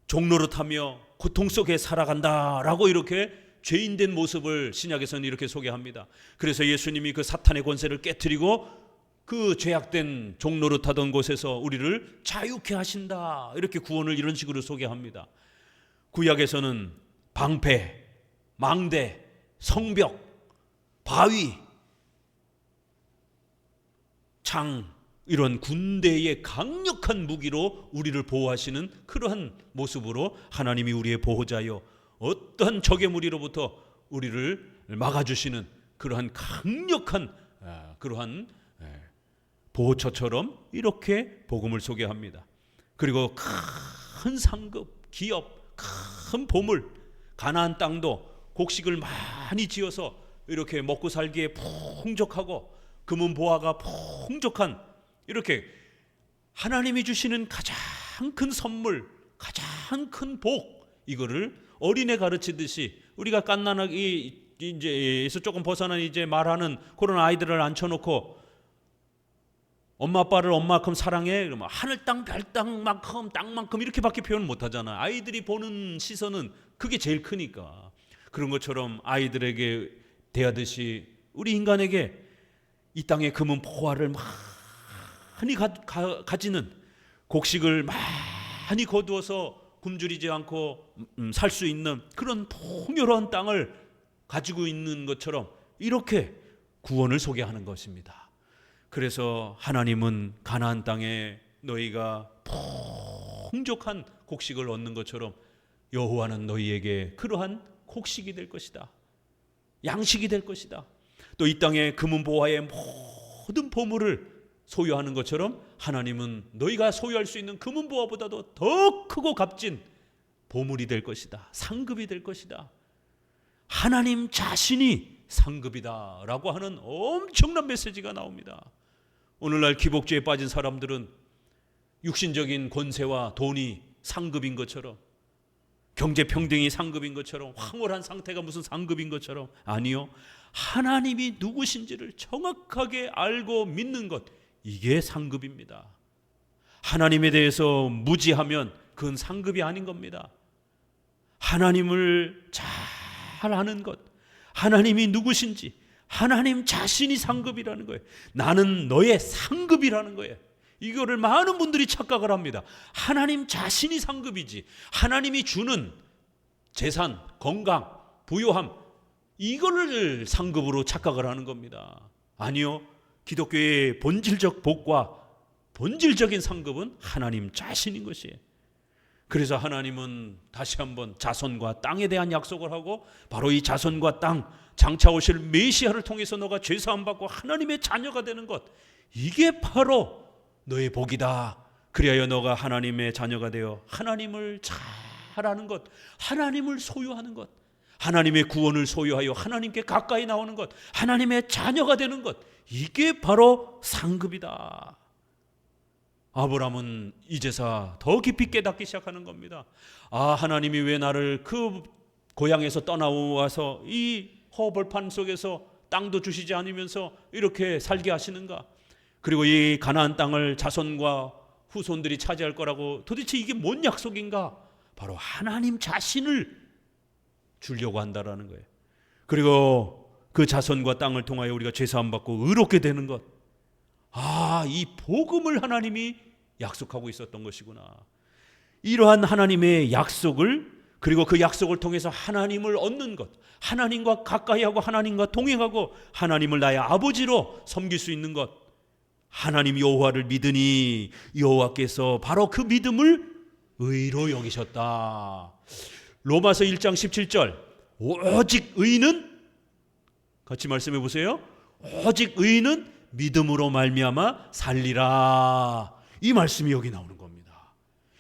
[SPEAKER 1] 종노릇하며 고통 속에 살아간다라고 이렇게 죄인된 모습을 신약에서는 이렇게 소개합니다. 그래서 예수님이 그 사탄의 권세를 깨트리고 그 죄악된 종노릇하던 곳에서 우리를 자유케 하신다, 이렇게 구원을 이런 식으로 소개합니다. 구약에서는 방패, 망대, 성벽, 바위, 창, 이런 군대의 강력한 무기로 우리를 보호하시는 그러한 모습으로 하나님이 우리의 보호자요 어떠한 적의 무리로부터 우리를 막아주시는 그러한 강력한 그러한 보호처처럼 이렇게 복음을 소개합니다. 그리고 큰 상급, 기업, 큰 보물, 가나안 땅도 곡식을 많이 지어서 이렇게 먹고 살기에 풍족하고 금은 보화가 풍족한, 이렇게 하나님이 주시는 가장 큰 선물, 가장 큰 복, 이거를 어린애 가르치듯이 우리가 갓난아기 이제에서 조금 벗어난 이제 말하는 그런 아이들을 앉혀놓고 엄마 아빠를 엄마만큼 사랑해 그러면 하늘 땅 별 땅만큼 땅만큼 이렇게밖에 표현 못하잖아. 아이들이 보는 시선은 그게 제일 크니까. 그런 것처럼 아이들에게 대하듯이 우리 인간에게 이 땅의 금은 보화를 많이 가지는, 곡식을 많이 거두어서 굶주리지 않고 살 수 있는 그런 풍요로운 땅을 가지고 있는 것처럼 이렇게 구원을 소개하는 것입니다. 그래서 하나님은 가나안 땅에 너희가 풍족한 곡식을 얻는 것처럼 여호와는 너희에게 그러한 곡식이 될 것이다, 양식이 될 것이다. 또 이 땅에 금은 보화의 모든 보물을 소유하는 것처럼 하나님은 너희가 소유할 수 있는 금은 보화보다도 더 크고 값진 보물이 될 것이다, 상급이 될 것이다. 하나님 자신이 상급이다 라고 하는 엄청난 메시지가 나옵니다. 오늘날 기복주의에 빠진 사람들은 육신적인 권세와 돈이 상급인 것처럼, 경제평등이 상급인 것처럼, 황홀한 상태가 무슨 상급인 것처럼, 아니요, 하나님이 누구신지를 정확하게 알고 믿는 것, 이게 상급입니다. 하나님에 대해서 무지하면 그건 상급이 아닌 겁니다. 하나님을 잘 아는 것, 하나님이 누구신지, 하나님 자신이 상급이라는 거예요. 나는 너의 상급이라는 거예요. 이거를 많은 분들이 착각을 합니다. 하나님 자신이 상급이지, 하나님이 주는 재산, 건강, 부요함, 이거를 상급으로 착각을 하는 겁니다. 아니요, 기독교의 본질적 복과 본질적인 상급은 하나님 자신인 것이에요. 그래서 하나님은 다시 한번 자손과 땅에 대한 약속을 하고, 바로 이 자손과 땅, 장차 오실 메시아를 통해서 너가 죄사함 받고 하나님의 자녀가 되는 것, 이게 바로 너의 복이다. 그리하여 너가 하나님의 자녀가 되어 하나님을 잘 아는 것, 하나님을 소유하는 것, 하나님의 구원을 소유하여 하나님께 가까이 나오는 것, 하나님의 자녀가 되는 것, 이게 바로 상급이다. 아브라함은 이제서 더 깊이 깨닫기 시작하는 겁니다. 아, 하나님이 왜 나를 그 고향에서 떠나와서 이 허벌판 속에서 땅도 주시지 않으면서 이렇게 살게 하시는가? 그리고 이 가나안 땅을 자손과 후손들이 차지할 거라고, 도대체 이게 뭔 약속인가? 바로 하나님 자신을 주려고 한다라는 거예요. 그리고 그 자손과 땅을 통하여 우리가 죄사함 받고 의롭게 되는 것. 이 복음을 하나님이 약속하고 있었던 것이구나. 이러한 하나님의 약속을, 그리고 그 약속을 통해서 하나님을 얻는 것, 하나님과 가까이하고 하나님과 동행하고 하나님을 나의 아버지로 섬길 수 있는 것, 하나님 여호와를 믿으니 여호와께서 바로 그 믿음을 의로 여기셨다. 로마서 1장 17절, 오직 의는, 같이 말씀해 보세요. 오직 의는 믿음으로 말미암아 살리라. 이 말씀이 여기 나오는 겁니다.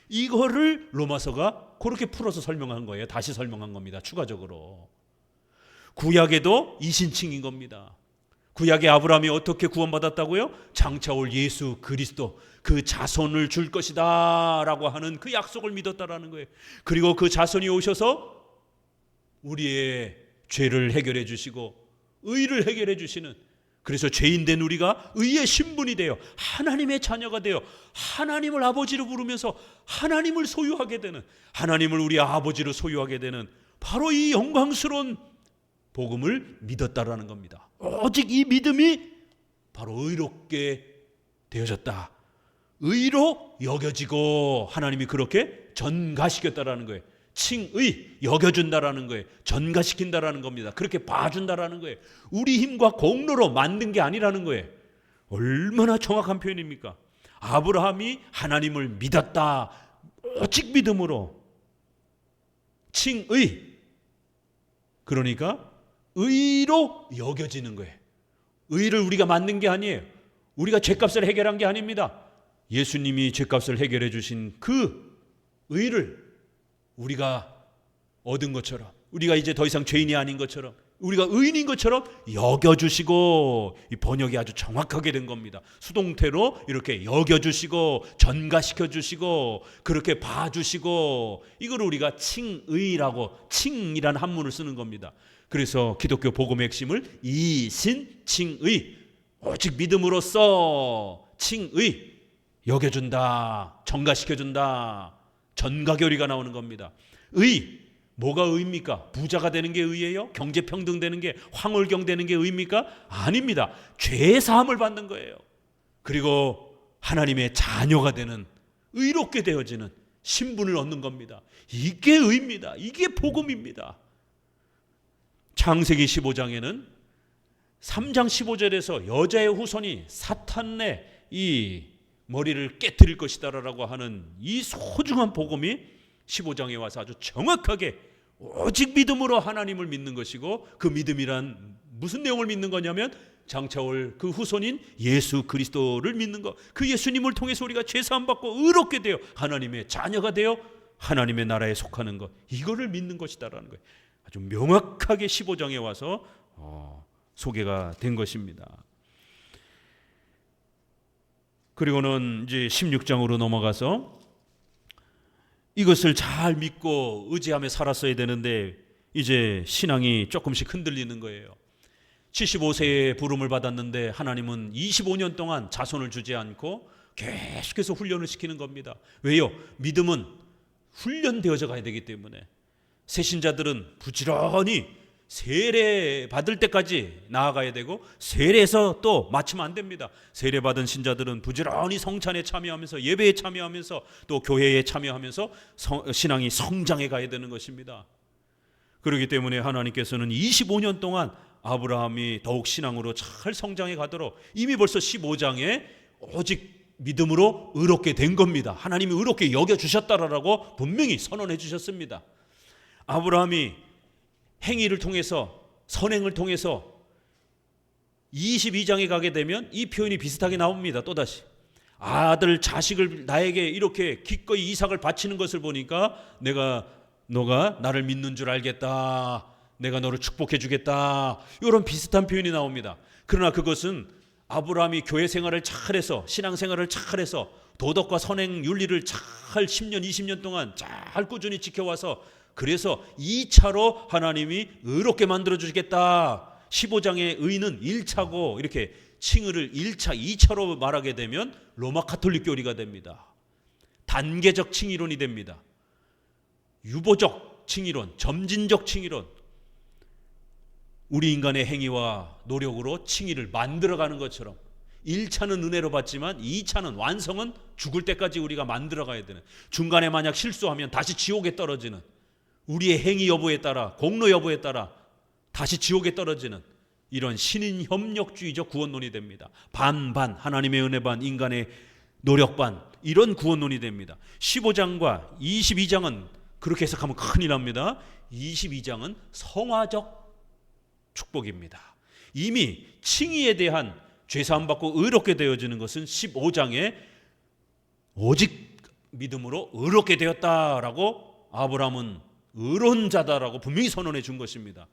[SPEAKER 1] 이거를 로마서가 그렇게 풀어서 설명한 거예요. 다시 설명한 겁니다. 추가적으로. 구약에도 이신칭인 겁니다. 구약의 아브라함이 어떻게 구원받았다고요? 장차 올 예수 그리스도, 그 자손을 줄 것이다 라고 하는 그 약속을 믿었다라는 거예요. 그리고 그 자손이 오셔서 우리의 죄를 해결해 주시고 의를 해결해 주시는, 그래서 죄인된 우리가 의의 신분이 되어 하나님의 자녀가 되어 하나님을 아버지로 부르면서 하나님을 소유하게 되는, 하나님을 우리 아버지로 소유하게 되는 바로 이 영광스러운 복음을 믿었다라는 겁니다. 오직 이 믿음이 바로 의롭게 되어졌다, 의로 여겨지고 하나님이 그렇게 전가시켰다라는 거예요. 칭의, 여겨준다라는 거예요. 전가시킨다라는 겁니다. 그렇게 봐준다라는 거예요. 우리 힘과 공로로 만든 게 아니라는 거예요. 얼마나 정확한 표현입니까? 아브라함이 하나님을 믿었다, 오직 믿음으로. 칭의, 그러니까 의로 여겨지는 거예요. 의를 우리가 만든 게 아니에요. 우리가 죄값을 해결한 게 아닙니다. 예수님이 죄값을 해결해 주신 그 의를 우리가 얻은 것처럼, 우리가 이제 더 이상 죄인이 아닌 것처럼, 우리가 의인인 것처럼 여겨주시고, 이 번역이 아주 정확하게 된 겁니다. 수동태로 이렇게 여겨주시고 전가시켜주시고 그렇게 봐주시고, 이걸 우리가 칭의라고, 칭이라는 한문을 쓰는 겁니다. 그래서 기독교 복음의 핵심을 이신칭의, 오직 믿음으로써 칭의, 여겨준다, 전가시켜준다, 전가교리가 나오는 겁니다. 의, 뭐가 의입니까? 부자가 되는 게 의예요? 경제평등 되는 게, 황홀경 되는 게 의입니까? 아닙니다. 죄사함을 받는 거예요. 그리고 하나님의 자녀가 되는, 의롭게 되어지는 신분을 얻는 겁니다. 이게 의입니다. 이게 복음입니다. 창세기 15장에는 3장 15절에서 여자의 후손이 사탄의 이 머리를 깨뜨릴 것이다라고 하는 이 소중한 복음이 15장에 와서 아주 정확하게 오직 믿음으로 하나님을 믿는 것이고, 그 믿음이란 무슨 내용을 믿는 거냐면 장차 올 그 후손인 예수 그리스도를 믿는 것, 그 예수님을 통해서 우리가 죄사함 받고 의롭게 되어 하나님의 자녀가 되어 하나님의 나라에 속하는 것, 이거를 믿는 것이다라는 거예요. 아주 명확하게 15장에 와서 소개가 된 것입니다. 그리고는 이제 16장으로 넘어가서 이것을 잘 믿고 의지하며 살았어야 되는데 이제 신앙이 조금씩 흔들리는 거예요. 75세에 부름을 받았는데 하나님은 25년 동안 자손을 주지 않고 계속해서 훈련을 시키는 겁니다. 왜요? 믿음은 훈련되어져 가야 되기 때문에. 새신자들은 부지런히 세례 받을 때까지 나아가야 되고, 세례에서 또 마치면 안 됩니다. 세례 받은 신자들은 부지런히 성찬에 참여하면서, 예배에 참여하면서, 또 교회에 참여하면서 신앙이 성장해 가야 되는 것입니다. 그렇기 때문에 하나님께서는 25년 동안 아브라함이 더욱 신앙으로 잘 성장해 가도록 이미 벌써 15장에 오직 믿음으로 의롭게 된 겁니다. 하나님이 의롭게 여겨주셨다라고 분명히 선언해 주셨습니다. 아브라함이 행위를 통해서, 선행을 통해서 22장에 가게 되면 이 표현이 비슷하게 나옵니다. 또다시 아들 자식을 나에게 이렇게 기꺼이 이삭을 바치는 것을 보니까 너가 나를 믿는 줄 알겠다, 내가 너를 축복해 주겠다, 이런 비슷한 표현이 나옵니다. 그러나 그것은 아브라함이 교회 생활을 잘해서, 신앙 생활을 잘해서, 도덕과 선행 윤리를 잘 10년 20년 동안 잘 꾸준히 지켜와서 그래서 2차로 하나님이 의롭게 만들어 주시겠다. 15장의 의는 1차고 이렇게 칭의를 1차, 2차로 말하게 되면 로마 가톨릭 교리가 됩니다. 단계적 칭의론이 됩니다. 유보적 칭의론, 점진적 칭의론. 우리 인간의 행위와 노력으로 칭의를 만들어가는 것처럼 1차는 은혜로 받지만 2차는 완성은 죽을 때까지 우리가 만들어가야 되는, 중간에 만약 실수하면 다시 지옥에 떨어지는, 우리의 행위 여부에 따라, 공로 여부에 따라 다시 지옥에 떨어지는 이런 신인협력주의적 구원론이 됩니다. 반반, 하나님의 은혜 반, 인간의 노력 반, 이런 구원론이 됩니다. 15장과 22장은 그렇게 해석하면 큰일 납니다. 22장은 성화적 축복입니다. 이미 칭의에 대한 죄사함 받고 의롭게 되어지는 것은 15장에 오직 믿음으로 의롭게 되었다라고 아브라함은 의로운 자다라고 분명히 선언해 준 것입니다.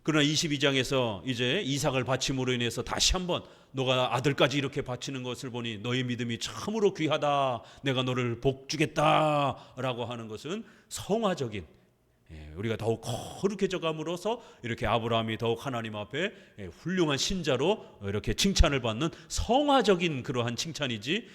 [SPEAKER 1] 그러나 22장에서 이제 이삭을 바침으로 인해서 다시 한번 너가 아들까지 이렇게 바치는 것을 보니 너의 믿음이 참으로 귀하다, 내가 너를 복주겠다라고 하는 것은 성화적인, 우리가 더욱 거룩해져 감으로써 이렇게 아브라함이 더욱 하나님 앞에 훌륭한 신자로 이렇게 칭찬을 받는 성화적인 그러한 칭찬이지,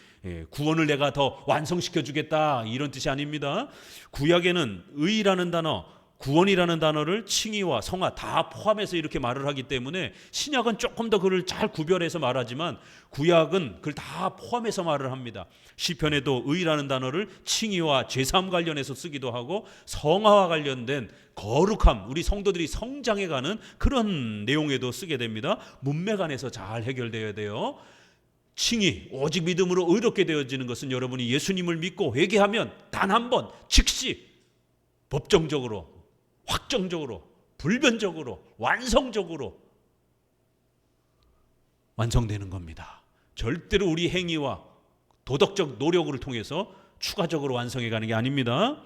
[SPEAKER 1] 구원을 내가 더 완성시켜 주겠다 이런 뜻이 아닙니다. 구약에는 의라는 단어, 구원이라는 단어를 칭의와 성화 다 포함해서 이렇게 말을 하기 때문에 신약은 조금 더 그를 잘 구별해서 말하지만 구약은 그걸 다 포함해서 말을 합니다. 시편에도 의라는 단어를 칭의와 죄사함 관련해서 쓰기도 하고 성화와 관련된 거룩함, 우리 성도들이 성장해가는 그런 내용에도 쓰게 됩니다. 문맥안에서 잘 해결되어야 돼요. 칭의, 오직 믿음으로 의롭게 되어지는 것은 여러분이 예수님을 믿고 회개하면 단 한 번 즉시 법정적으로, 확정적으로, 불변적으로, 완성적으로 완성되는 겁니다. 절대로 우리 행위와 도덕적 노력을 통해서 추가적으로 완성해가는 게 아닙니다.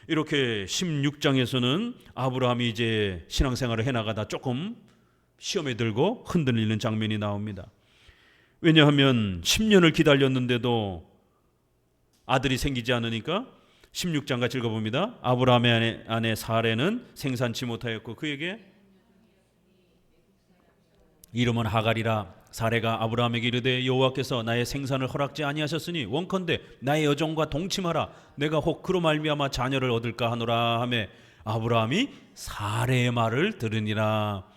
[SPEAKER 1] 이렇게 16장에서는 아브라함이 이제 신앙생활을 해나가다 조금 시험에 들고 흔들리는 장면이 나옵니다. 왜냐하면 10년을 기다렸는데도 아들이 생기지 않으니까 16장 같이 읽어봅니다. 아브라함의 아내 사레는 생산치 못하였고 그에게 이름은 하갈이라. 사레가 아브라함에게 이르되 여호와께서 나의 생산을 허락지 아니하셨으니 원컨대 나의 여종과 동침하라. 내가 혹 그로 말미암아 자녀를 얻을까 하노라 하매 아브라함이 사레의 말을 들으니라.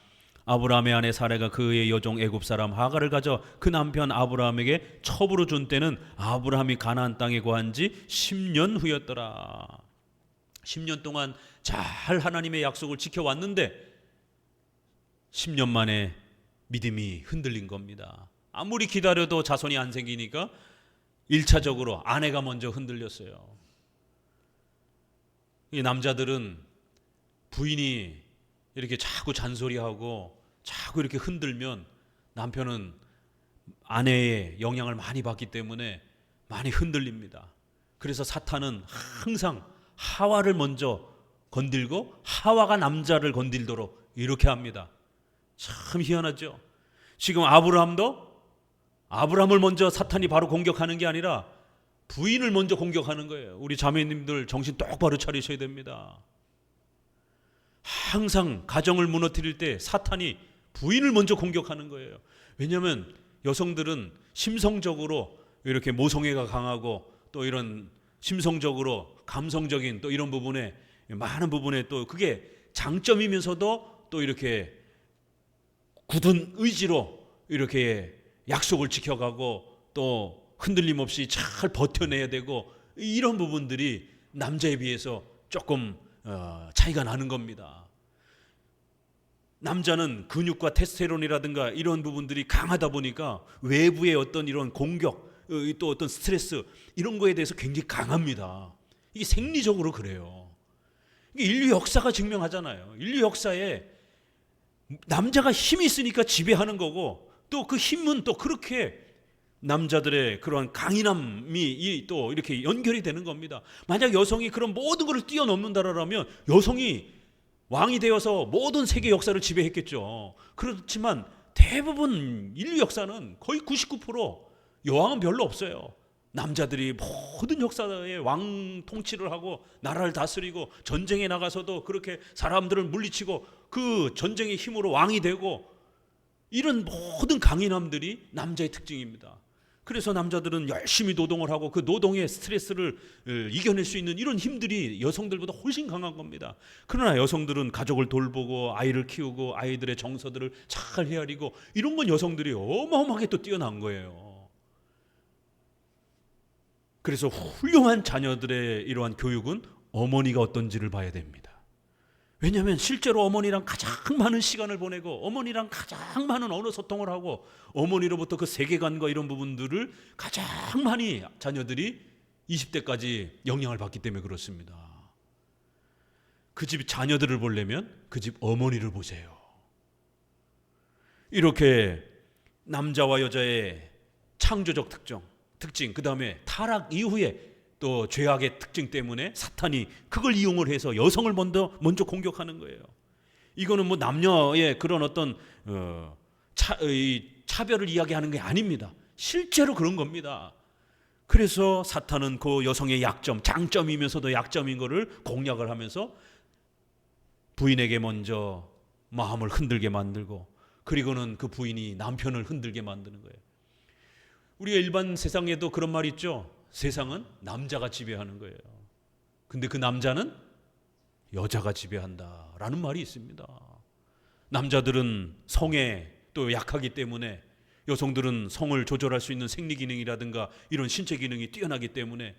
[SPEAKER 1] 아브라함의 아내 사레가 그의 여종 애굽 사람 하갈을 가져 그 남편 아브라함에게 첩으로 준 때는 아브라함이 가나안 땅에 거한 지 10년 후였더라. 10년 동안 잘 하나님의 약속을 지켜왔는데 10년 만에 믿음이 흔들린 겁니다. 아무리 기다려도 자손이 안 생기니까 1차적으로 아내가 먼저 흔들렸어요. 이 남자들은 부인이 이렇게 자꾸 잔소리하고 자꾸 이렇게 흔들면 남편은 아내의 영향을 많이 받기 때문에 많이 흔들립니다. 그래서 사탄은 항상 하와를 먼저 건들고 하와가 남자를 건들도록 이렇게 합니다. 참 희한하죠. 지금 아브라함을 먼저 사탄이 바로 공격하는 게 아니라 부인을 먼저 공격하는 거예요. 우리 자매님들 정신 똑바로 차리셔야 됩니다. 항상 가정을 무너뜨릴 때 사탄이 부인을 먼저 공격하는 거예요. 왜냐하면 여성들은 심성적으로 이렇게 모성애가 강하고 또 이런 심성적으로 감성적인 또 이런 부분에 많은 부분에 또 그게 장점이면서도 또 이렇게 굳은 의지로 이렇게 약속을 지켜가고 또 흔들림 없이 잘 버텨내야 되고 이런 부분들이 남자에 비해서 조금 차이가 나는 겁니다. 남자는 근육과 테스테론이라든가 이런 부분들이 강하다 보니까 외부의 어떤 이런 공격 또 어떤 스트레스 이런 거에 대해서 굉장히 강합니다. 이게 생리적으로 그래요. 이게 인류 역사가 증명하잖아요. 인류 역사에 남자가 힘이 있으니까 지배하는 거고 또 그 힘은 또 그렇게 남자들의 그러한 강인함이 또 이렇게 연결이 되는 겁니다. 만약 여성이 그런 모든 것을 뛰어넘는다라면 여성이 왕이 되어서 모든 세계 역사를 지배했겠죠. 그렇지만 대부분 인류 역사는 거의 99% 여왕은 별로 없어요. 남자들이 모든 역사의 왕 통치를 하고 나라를 다스리고 전쟁에 나가서도 그렇게 사람들을 물리치고 그 전쟁의 힘으로 왕이 되고, 이런 모든 강인함들이 남자의 특징입니다. 그래서 남자들은 열심히 노동을 하고 그 노동의 스트레스를 이겨낼 수 있는 이런 힘들이 여성들보다 훨씬 강한 겁니다. 그러나 여성들은 가족을 돌보고 아이를 키우고 아이들의 정서들을 잘 헤아리고, 이런 건 여성들이 어마어마하게 또 뛰어난 거예요. 그래서 훌륭한 자녀들의 이러한 교육은 어머니가 어떤지를 봐야 됩니다. 왜냐하면 실제로 어머니랑 가장 많은 시간을 보내고 어머니랑 가장 많은 언어 소통을 하고 어머니로부터 그 세계관과 이런 부분들을 가장 많이 자녀들이 20대까지 영향을 받기 때문에 그렇습니다. 그 집 자녀들을 보려면 그 집 어머니를 보세요. 이렇게 남자와 여자의 창조적 특징, 그 다음에 타락 이후에 또 죄악의 특징 때문에 사탄이 그걸 이용을 해서 여성을 먼저 공격하는 거예요. 이거는 뭐 남녀의 그런 어떤 차별을 이야기하는 게 아닙니다. 실제로 그런 겁니다. 그래서 사탄은 그 여성의 약점, 장점이면서도 약점인 것을 공략을 하면서 부인에게 먼저 마음을 흔들게 만들고, 그리고는 그 부인이 남편을 흔들게 만드는 거예요. 우리가 일반 세상에도 그런 말 있죠. 세상은 남자가 지배하는 거예요. 근데 그 남자는 여자가 지배한다라는 말이 있습니다. 남자들은 성에 또 약하기 때문에, 여성들은 성을 조절할 수 있는 생리 기능이라든가 이런 신체 기능이 뛰어나기 때문에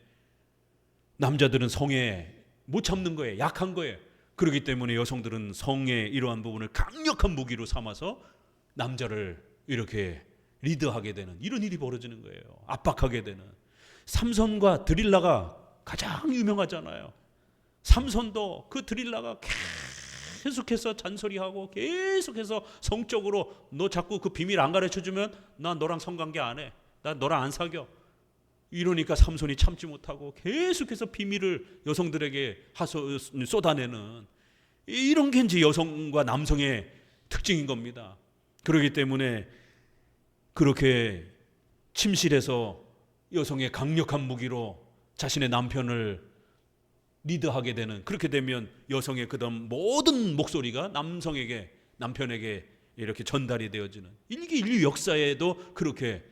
[SPEAKER 1] 남자들은 성에 못 참는 거예요. 약한 거예요. 그렇기 때문에 여성들은 성의 이러한 부분을 강력한 무기로 삼아서 남자를 이렇게 리드하게 되는 이런 일이 벌어지는 거예요. 압박하게 되는. 삼손과 드릴라가 가장 유명하잖아요. 삼손도 그 드릴라가 계속해서 잔소리하고 계속해서 성적으로 너 자꾸 그 비밀 안 가르쳐주면 나 너랑 성관계 안 해. 나 너랑 안 사겨. 이러니까 삼손이 참지 못하고 계속해서 비밀을 여성들에게 쏟아내는, 이런 게 이제 여성과 남성의 특징인 겁니다. 그렇기 때문에 그렇게 침실에서 여성의 강력한 무기로 자신의 남편을 리드하게 되는, 그렇게 되면 여성의 그다음 모든 목소리가 남편에게 이렇게 전달이 되어지는, 이게 인류 역사에도 그렇게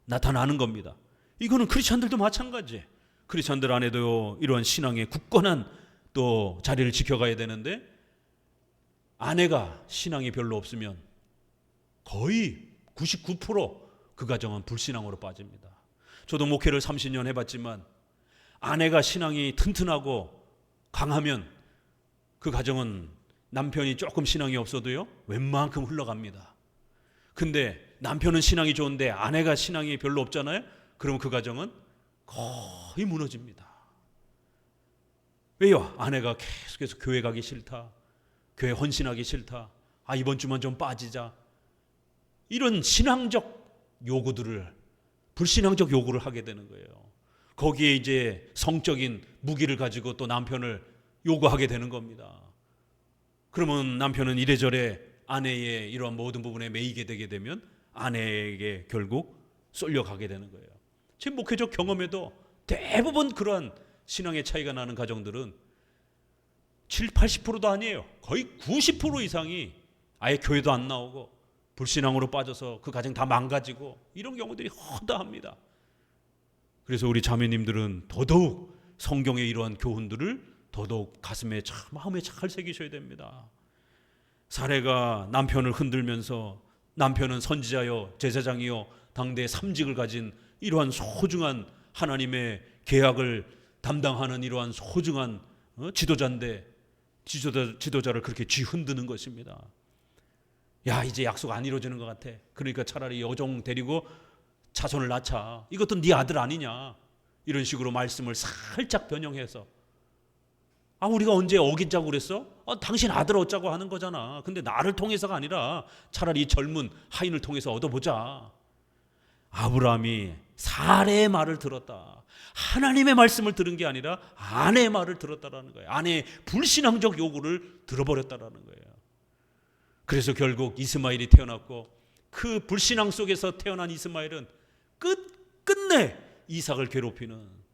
[SPEAKER 1] 나타나는 겁니다. 이거는 크리스찬들도 마찬가지예요. 크리스찬들 안에도 이러한 신앙의 굳건한 또 자리를 지켜가야 되는데, 아내가 신앙이 별로 없으면 거의 99% 그 가정은 불신앙으로 빠집니다. 저도 목회를 30년 해봤지만 아내가 신앙이 튼튼하고 강하면 그 가정은 남편이 조금 신앙이 없어도요 웬만큼 흘러갑니다. 근데 남편은 신앙이 좋은데 아내가 신앙이 별로 없잖아요. 그러면 그 가정은 거의 무너집니다. 왜요? 아내가 계속해서 교회 가기 싫다, 교회 헌신하기 싫다, 이번 주만 좀 빠지자, 이런 신앙적 요구들을, 불신앙적 요구를 하게 되는 거예요. 거기에 이제 성적인 무기를 가지고 또 남편을 요구하게 되는 겁니다. 그러면 남편은 이래저래 아내의 이러한 모든 부분에 매이게 되게 되면 아내에게 결국 쏠려가게 되는 거예요. 제 목회적 경험에도 대부분 그러한 신앙의 차이가 나는 가정들은 70-80%도 아니에요. 거의 90% 이상이 아예 교회도 안 나오고 불신앙으로 빠져서 그 가정 다 망가지고, 이런 경우들이 허다합니다. 그래서 우리 자매님들은 더더욱 성경의 이러한 교훈들을 더더욱 가슴에 마음에 잘 새기셔야 됩니다. 사례가 남편을 흔들면서, 남편은 선지자요 제사장이요 당대의 삼직을 가진 이러한 소중한 하나님의 계약을 담당하는 이러한 소중한 지도자인데, 지도자를 그렇게 쥐흔드는 것입니다. 야, 이제 약속 안 이루어지는 것 같아. 그러니까 차라리 여종 데리고 자손을 낳자. 이것도 네 아들 아니냐. 이런 식으로 말씀을 살짝 변형해서, 우리가 언제 어기자고 그랬어? 당신 아들 얻자고 하는 거잖아. 근데 나를 통해서가 아니라 차라리 이 젊은 하인을 통해서 얻어보자. 아브라함이 사례의 말을 들었다. 하나님의 말씀을 들은 게 아니라 아내의 말을 들었다라는 거예요. 아내의 불신앙적 요구를 들어버렸다라는 거예요. 그래서 결국 이스마엘이 태어났고, 그 불신앙 속에서 태어난 이스마엘은 끝내 이삭을 괴롭히는,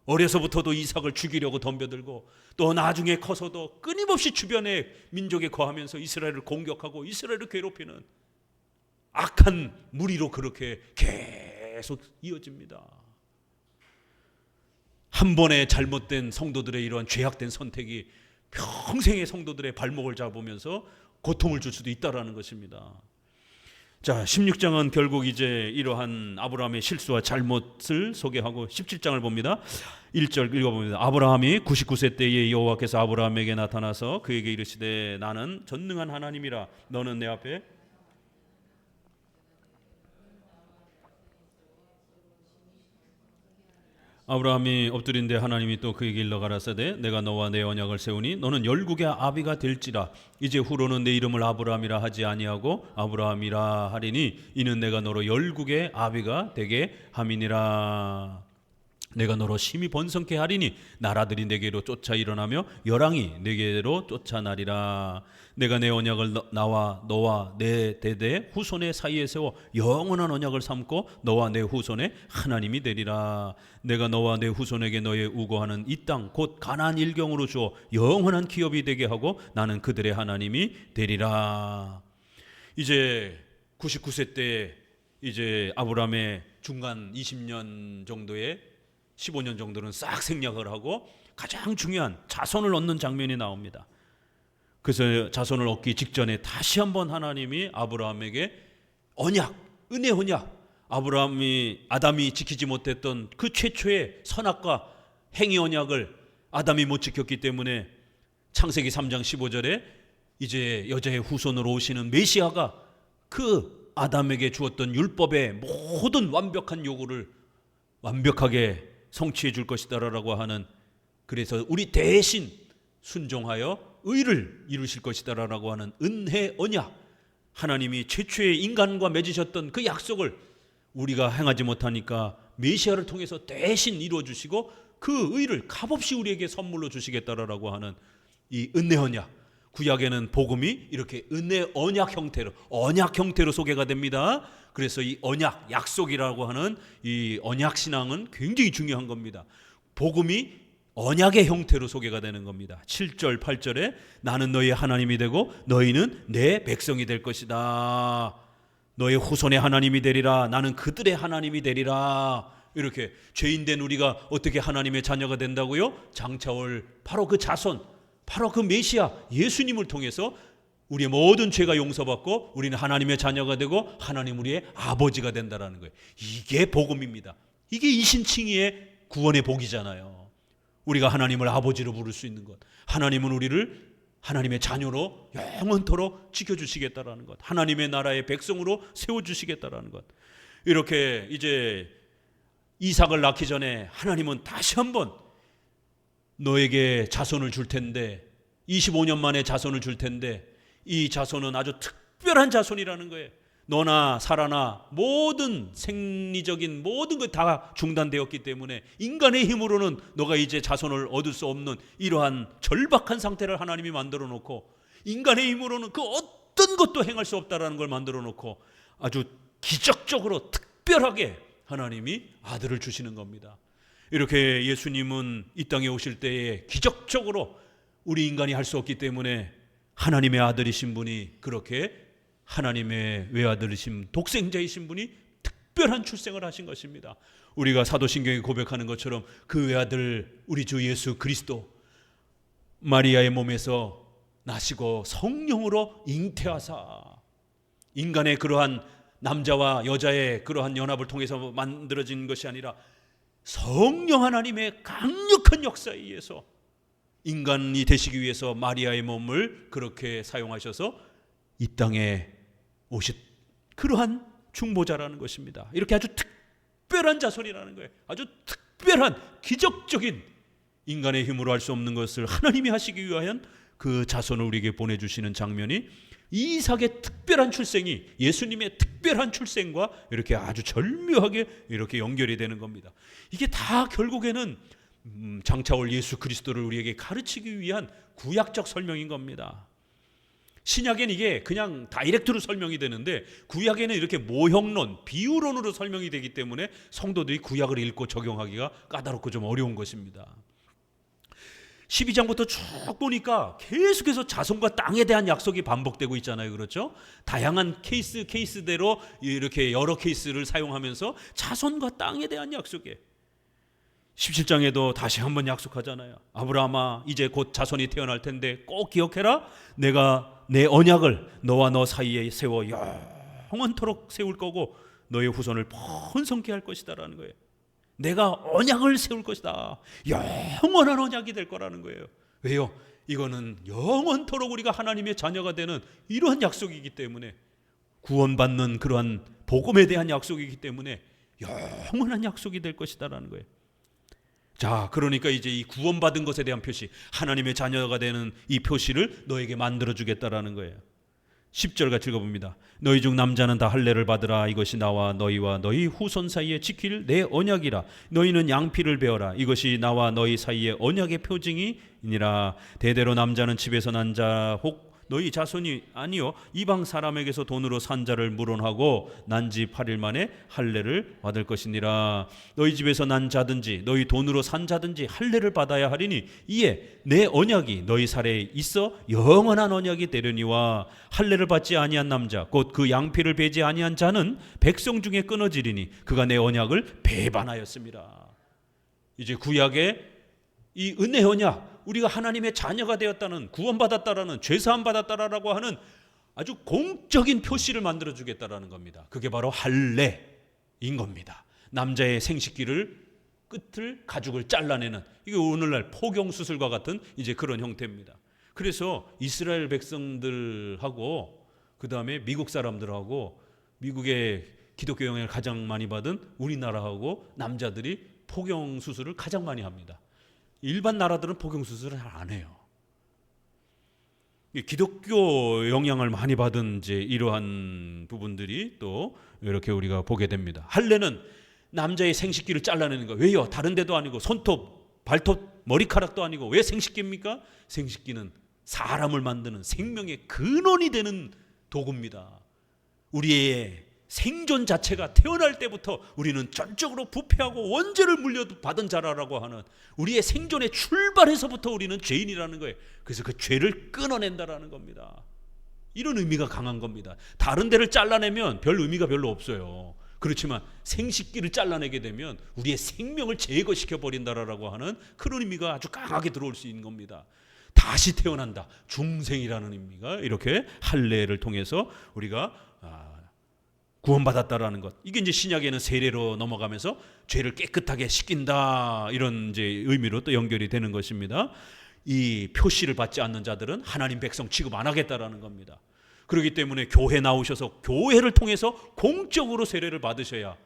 [SPEAKER 1] 어려서부터도 이삭을 죽이려고 덤벼들고 또 나중에 커서도 끊임없이 주변의 민족에 거하면서 이스라엘을 공격하고 이스라엘을 괴롭히는 악한 무리로 그렇게 계속 이어집니다. 한 번의 잘못된 성도들의 이러한 죄악된 선택이 평생의 성도들의 발목을 잡으면서 고통을 줄 수도 있다라는 것입니다. 자, 16장은 결국 이제 이러한 아브라함의 실수와 잘못을 소개하고 17장을 봅니다. 1절 읽어봅니다. 아브라함이 99세 때에 여호와께서 아브라함에게 나타나서 그에게 이르시되 나는 전능한 하나님이라 너는 내 앞에 아브라함이 엎드린데 하나님이 또 그에게 일러 가라사대 내가 너와 내 언약을 세우니 너는 열국의 아비가 될지라. 이제 후로는 내 이름을 아브라함이라 하지 아니하고 아브라함이라 하리니 이는 내가 너로 열국의 아비가 되게 함이니라. 내가 너로 심히 번성케 하리니 나라들이 내게로 쫓아 일어나며 열왕이 내게로 쫓아나리라. 내가 내 언약을 나와 너와 내 대대 후손의 사이에 세워 영원한 언약을 삼고 너와 내 후손의 하나님이 되리라. 내가 너와 내 후손에게 너의 우고하는 이 땅 곧 가나안 일경으로 주어 영원한 기업이 되게 하고 나는 그들의 하나님이 되리라. 이제 99세 때 이제 아브라함의 중간 20년 정도의 15년 정도는 싹 생략을 하고 가장 중요한 자손을 얻는 장면이 나옵니다. 그래서 자손을 얻기 직전에 다시 한번 하나님이 아브라함에게 언약, 은혜 언약, 아담이 지키지 못했던 그 최초의 선악과 행위 언약을 아담이 못 지켰기 때문에 창세기 3장 15절에 이제 여자의 후손으로 오시는 메시아가 그 아담에게 주었던 율법의 모든 완벽한 요구를 완벽하게 성취해 줄 것이다라고 하는, 그래서 우리 대신 순종하여 의를 이루실 것이다라고 하는 은혜 언약, 하나님이 최초의 인간과 맺으셨던 그 약속을 우리가 행하지 못하니까 메시아를 통해서 대신 이루어 주시고 그 의를 값없이 우리에게 선물로 주시겠다라고 하는 이 은혜 언약. 구약에는 복음이 이렇게 은혜 언약 형태로 소개가 됩니다. 그래서 이 언약, 약속이라고 하는 이 언약 신앙은 굉장히 중요한 겁니다. 복음이 언약의 형태로 소개가 되는 겁니다. 7절 8절에 나는 너희의 하나님이 되고 너희는 내 백성이 될 것이다. 너의 후손의 하나님이 되리라. 나는 그들의 하나님이 되리라. 이렇게 죄인된 우리가 어떻게 하나님의 자녀가 된다고요? 장차올 바로 그 자손, 바로 그 메시아 예수님을 통해서 우리의 모든 죄가 용서받고 우리는 하나님의 자녀가 되고 하나님 우리의 아버지가 된다라는 거예요. 이게 복음입니다. 이게 이신칭의의 구원의 복이잖아요. 우리가 하나님을 아버지로 부를 수 있는 것, 하나님은 우리를 하나님의 자녀로 영원토록 지켜주시겠다라는 것, 하나님의 나라의 백성으로 세워주시겠다라는 것. 이렇게 이제 이삭을 낳기 전에 하나님은 다시 한번 너에게 자손을 줄 텐데 25년 만에 자손을 줄 텐데 이 자손은 아주 특별한 자손이라는 거예요. 너나 사라나 모든 생리적인 모든 것 다 중단되었기 때문에 인간의 힘으로는 너가 이제 자손을 얻을 수 없는 이러한 절박한 상태를 하나님이 만들어 놓고 인간의 힘으로는 그 어떤 것도 행할 수 없다라는 걸 만들어 놓고 아주 기적적으로 특별하게 하나님이 아들을 주시는 겁니다. 이렇게 예수님은 이 땅에 오실 때에 기적적으로 우리 인간이 할 수 없기 때문에 하나님의 아들이신 분이 그렇게 하나님의 외아들이신 독생자이신 분이 특별한 출생을 하신 것입니다. 우리가 사도신경에 고백하는 것처럼 그 외아들 우리 주 예수 그리스도 마리아의 몸에서 나시고 성령으로 잉태하사 인간의 그러한 남자와 여자의 그러한 연합을 통해서 만들어진 것이 아니라 성령 하나님의 강력한 역사에 의해서 인간이 되시기 위해서 마리아의 몸을 그렇게 사용하셔서 이 땅에 오신 그러한 중보자라는 것입니다. 이렇게 아주 특별한 자손이라는 거예요. 아주 특별한 기적적인 인간의 힘으로 할 수 없는 것을 하나님이 하시기 위하여 그 자손을 우리에게 보내주시는 장면이 이삭의 특별한 출생이 예수님의 특별한 출생과 이렇게 아주 절묘하게 이렇게 연결이 되는 겁니다. 이게 다 결국에는 장차올 예수 그리스도를 우리에게 가르치기 위한 구약적 설명인 겁니다. 신약에는 이게 그냥 다이렉트로 설명이 되는데 구약에는 이렇게 모형론, 비유론으로 설명이 되기 때문에 성도들이 구약을 읽고 적용하기가 까다롭고 좀 어려운 것입니다. 12장부터 쭉 보니까 계속해서 자손과 땅에 대한 약속이 반복되고 있잖아요. 그렇죠? 다양한 케이스대로 이렇게 여러 케이스를 사용하면서 자손과 땅에 대한 약속에 17장에도 다시 한번 약속하잖아요. 아브라함아, 이제 곧 자손이 태어날 텐데 꼭 기억해라. 내가 내 언약을 너와 너 사이에 세워 영원토록 세울 거고 너의 후손을 번성케 할 것이다 라는 거예요. 내가 언약을 세울 것이다. 영원한 언약이 될 거라는 거예요. 왜요? 이거는 영원토록 우리가 하나님의 자녀가 되는 이러한 약속이기 때문에, 구원받는 그러한 복음에 대한 약속이기 때문에 영원한 약속이 될 것이다라는 거예요. 자, 그러니까 이제 이 구원받은 것에 대한 표시, 하나님의 자녀가 되는 이 표시를 너에게 만들어주겠다라는 거예요. 10절 같이 읽어봅니다. 너희 중 남자는 다 할례를 받으라. 이것이 나와 너희와 너희 후손 사이에 지킬 내 언약이라. 너희는 양피를 베어라. 이것이 나와 너희 사이에 언약의 표징이니라. 대대로 남자는 집에서 난 자 혹 너희 자손이 아니요 이방 사람에게서 돈으로 산 자를 물원하고 난 지 8일 만에 할례를 받을 것이니라. 너희 집에서 난 자든지 너희 돈으로 산 자든지 할례를 받아야 하리니 이에 내 언약이 너희 살에 있어 영원한 언약이 되려니와 할례를 받지 아니한 남자 곧 그 양피를 베지 아니한 자는 백성 중에 끊어지리니 그가 내 언약을 배반하였습니다. 이제 구약의 이 은혜 언약, 우리가 하나님의 자녀가 되었다는, 구원받았다라는, 죄사함 받았다라고 하는 아주 공적인 표시를 만들어주겠다라는 겁니다. 그게 바로 할례인 겁니다. 남자의 생식기를 끝을 가죽을 잘라내는, 이게 오늘날 포경수술과 같은 이제 그런 형태입니다. 그래서 이스라엘 백성들하고 그 다음에 미국 사람들하고 미국의 기독교 영향을 가장 많이 받은 우리나라하고 남자들이 포경수술을 가장 많이 합니다. 일반 나라들은 포경수술을 잘 안 해요. 기독교 영향을 많이 받은 이제 이러한 부분들이 또 이렇게 우리가 보게 됩니다. 할례는 남자의 생식기를 잘라내는 거. 왜요? 다른 데도 아니고 손톱, 발톱, 머리카락도 아니고 왜 생식기입니까? 생식기는 사람을 만드는 생명의 근원이 되는 도구입니다. 우리의 생존 자체가 태어날 때부터 우리는 전적으로 부패하고 원죄를 물려받은 자라라고 하는 우리의 생존의 출발에서부터 우리는 죄인이라는 거예요. 그래서 그 죄를 끊어낸다라는 겁니다. 이런 의미가 강한 겁니다. 다른 데를 잘라내면 별 의미가 별로 없어요. 그렇지만 생식기를 잘라내게 되면 우리의 생명을 제거시켜 버린다라고 하는 그런 의미가 아주 강하게 들어올 수 있는 겁니다. 다시 태어난다, 중생이라는 의미가 이렇게 할례를 통해서 우리가 구원받았다라는 것. 이게 이제 신약에는 세례로 넘어가면서 죄를 깨끗하게 씻긴다, 이런 이제 의미로 또 연결이 되는 것입니다. 이 표시를 받지 않는 자들은 하나님 백성 취급 안 하겠다라는 겁니다. 그렇기 때문에 교회 나오셔서 교회를 통해서 공적으로 세례를 받으셔야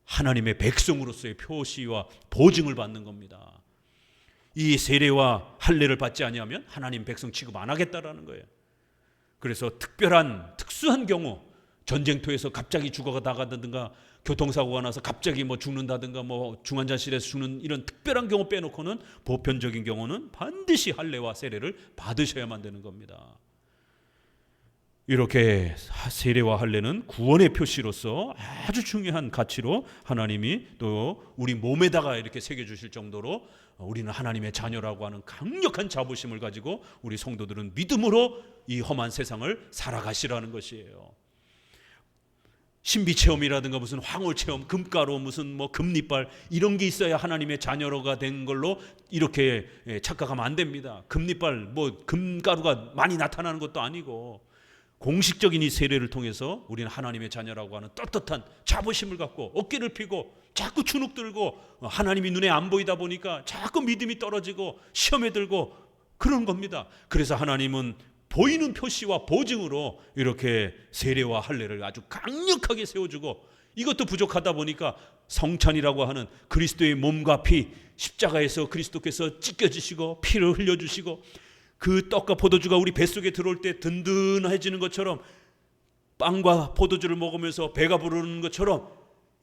[SPEAKER 1] 하나님의 백성으로서의 표시와 보증을 받는 겁니다. 이 세례와 할례를 받지 아니하면 하나님 백성 취급 안 하겠다라는 거예요. 그래서 특수한 경우, 전쟁터에서 갑자기 죽어나가든가 교통사고가 나서 갑자기 죽는다든가 중환자실에서 죽는 이런 특별한 경우 빼놓고는 보편적인 경우는 반드시 할례와 세례를 받으셔야만 되는 겁니다. 이렇게 세례와 할례는 구원의 표시로서 아주 중요한 가치로 하나님이 또 우리 몸에다가 이렇게 새겨주실 정도로 우리는 하나님의 자녀라고 하는 강력한 자부심을 가지고 우리 성도들은 믿음으로 이 험한 세상을 살아가시라는 것이에요. 신비체험이라든가 무슨 황홀체험, 금가루, 무슨 금리빨 이런 게 있어야 하나님의 자녀가 된 걸로 이렇게 착각하면 안 됩니다. 금리빨, 금가루가 많이 나타나는 것도 아니고 공식적인 이 세례를 통해서 우리는 하나님의 자녀라고 하는 떳떳한 자부심을 갖고 어깨를 펴고 자꾸 주눅 들고 하나님이 눈에 안 보이다 보니까 자꾸 믿음이 떨어지고 시험에 들고 그런 겁니다. 그래서 하나님은 보이는 표시와 보증으로 이렇게 세례와 할례를 아주 강력하게 세워주고, 이것도 부족하다 보니까 성찬이라고 하는 그리스도의 몸과 피, 십자가에서 그리스도께서 찢겨지시고 피를 흘려주시고 그 떡과 포도주가 우리 뱃속에 들어올 때 든든해지는 것처럼, 빵과 포도주를 먹으면서 배가 부르는 것처럼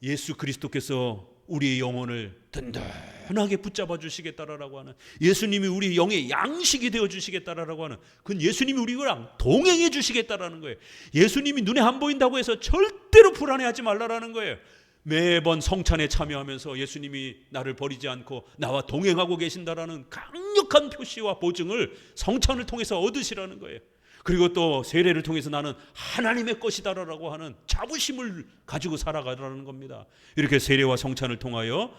[SPEAKER 1] 예수 그리스도께서 우리의 영혼을 든든하게 붙잡아 주시겠다라고 하는, 예수님이 우리 영의 양식이 되어 주시겠다라고 하는, 그건 예수님이 우리랑 동행해 주시겠다라는 거예요. 예수님이 눈에 안 보인다고 해서 절대로 불안해하지 말라라는 거예요. 매번 성찬에 참여하면서 예수님이 나를 버리지 않고 나와 동행하고 계신다라는 강력한 표시와 보증을 성찬을 통해서 얻으시라는 거예요. 그리고 또 세례를 통해서 나는 하나님의 것이다라고 하는 자부심을 가지고 살아가라는 겁니다. 이렇게 세례와 성찬을 통하여,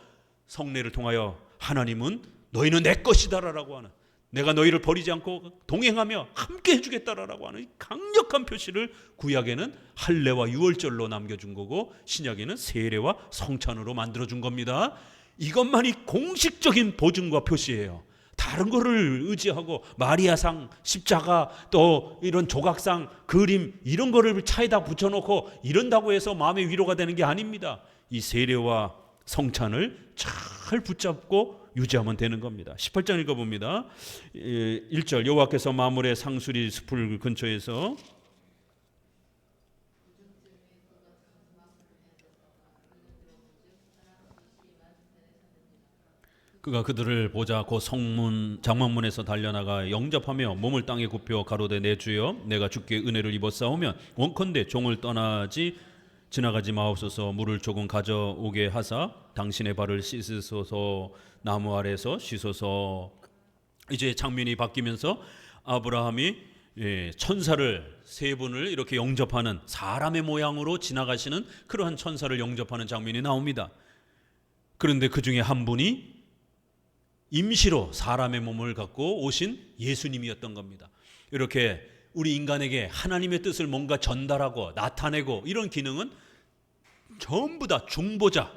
[SPEAKER 1] 성례를 통하여 하나님은 너희는 내 것이다라고 하는, 내가 너희를 버리지 않고 동행하며 함께 해주겠다라고 하는 강력한 표시를 구약에는 할례와 유월절로 남겨준 거고, 신약에는 세례와 성찬으로 만들어준 겁니다. 이것만이 공식적인 보증과 표시예요. 다른 거를 의지하고 마리아상, 십자가, 또 이런 조각상, 그림 이런 거를 차에다 붙여놓고 이런다고 해서 마음의 위로가 되는 게 아닙니다. 이 세례와 성찬을 잘 붙잡고 유지하면 되는 겁니다. 18장 읽어봅니다. 1절, 여호와께서 마물의 상수리 숲을 근처에서 그가 그들을 보자 곧 성문 장막문에서 달려나가 영접하며 몸을 땅에 굽혀 가로되 내 주여 내가 주께 은혜를 입었사오면 원컨대 종을 떠나지 지나가지 마옵소서. 물을 조금 가져오게 하사 당신의 발을 씻으소서. 나무 아래서 씻소서. 이제 장면이 바뀌면서 아브라함이 천사를 세 분을 이렇게 영접하는, 사람의 모양으로 지나가시는 그러한 천사를 영접하는 장면이 나옵니다. 그런데 그 중에 한 분이 임시로 사람의 몸을 갖고 오신 예수님이었던 겁니다. 이렇게 우리 인간에게 하나님의 뜻을 뭔가 전달하고 나타내고 이런 기능은 전부 다 중보자.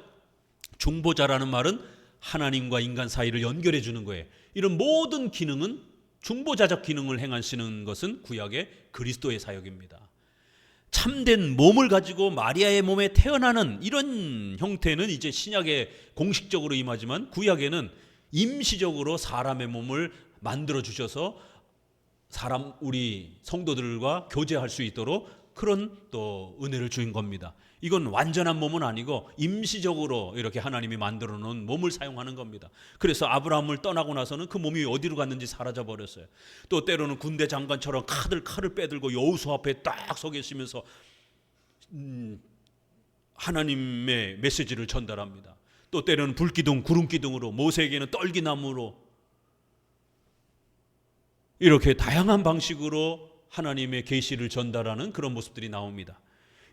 [SPEAKER 1] 중보자라는 말은 하나님과 인간 사이를 연결해 주는 거예요. 이런 모든 기능은, 중보자적 기능을 행하시는 것은 구약의 그리스도의 사역입니다. 참된 몸을 가지고 마리아의 몸에 태어나는 이런 형태는 이제 신약에 공식적으로 임하지만, 구약에는 임시적으로 사람의 몸을 만들어 주셔서 우리 성도들과 교제할 수 있도록 그런 또 은혜를 주인 겁니다. 이건 완전한 몸은 아니고 임시적으로 이렇게 하나님이 만들어 놓은 몸을 사용하는 겁니다. 그래서 아브라함을 떠나고 나서는 그 몸이 어디로 갔는지 사라져 버렸어요. 또 때로는 군대 장관처럼 칼을 빼들고 여호수 앞에 딱 서 계시면서 하나님의 메시지를 전달합니다. 또 때로는 불기둥, 구름기둥으로, 모세에게는 떨기나무로, 이렇게 다양한 방식으로 하나님의 계시를 전달하는 그런 모습들이 나옵니다.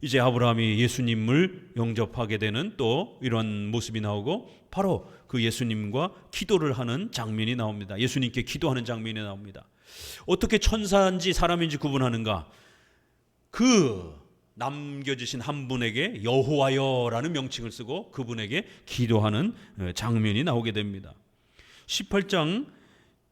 [SPEAKER 1] 이제 아브라함이 예수님을 영접하게 되는 또 이런 모습이 나오고, 바로 그 예수님과 기도를 하는 장면이 나옵니다. 예수님께 기도하는 장면이 나옵니다. 어떻게 천사인지 사람인지 구분하는가? 그 남겨주신 한 분에게 여호와여라는 명칭을 쓰고 그분에게 기도하는 장면이 나오게 됩니다. 18장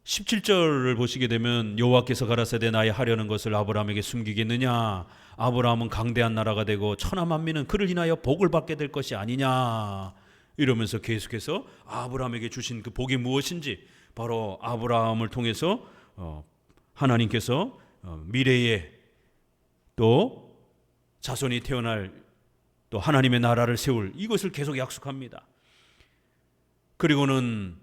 [SPEAKER 1] 17절을 보시게 되면 여호와께서 가라사대 나의 하려는 것을 아브라함에게 숨기겠느냐? 아브라함은 강대한 나라가 되고 천하 만민은 그를 인하여 복을 받게 될 것이 아니냐? 이러면서 계속해서 아브라함에게 주신 그 복이 무엇인지, 바로 아브라함을 통해서 하나님께서 미래에 또 자손이 태어날 또 하나님의 나라를 세울 이것을 계속 약속합니다. 그리고는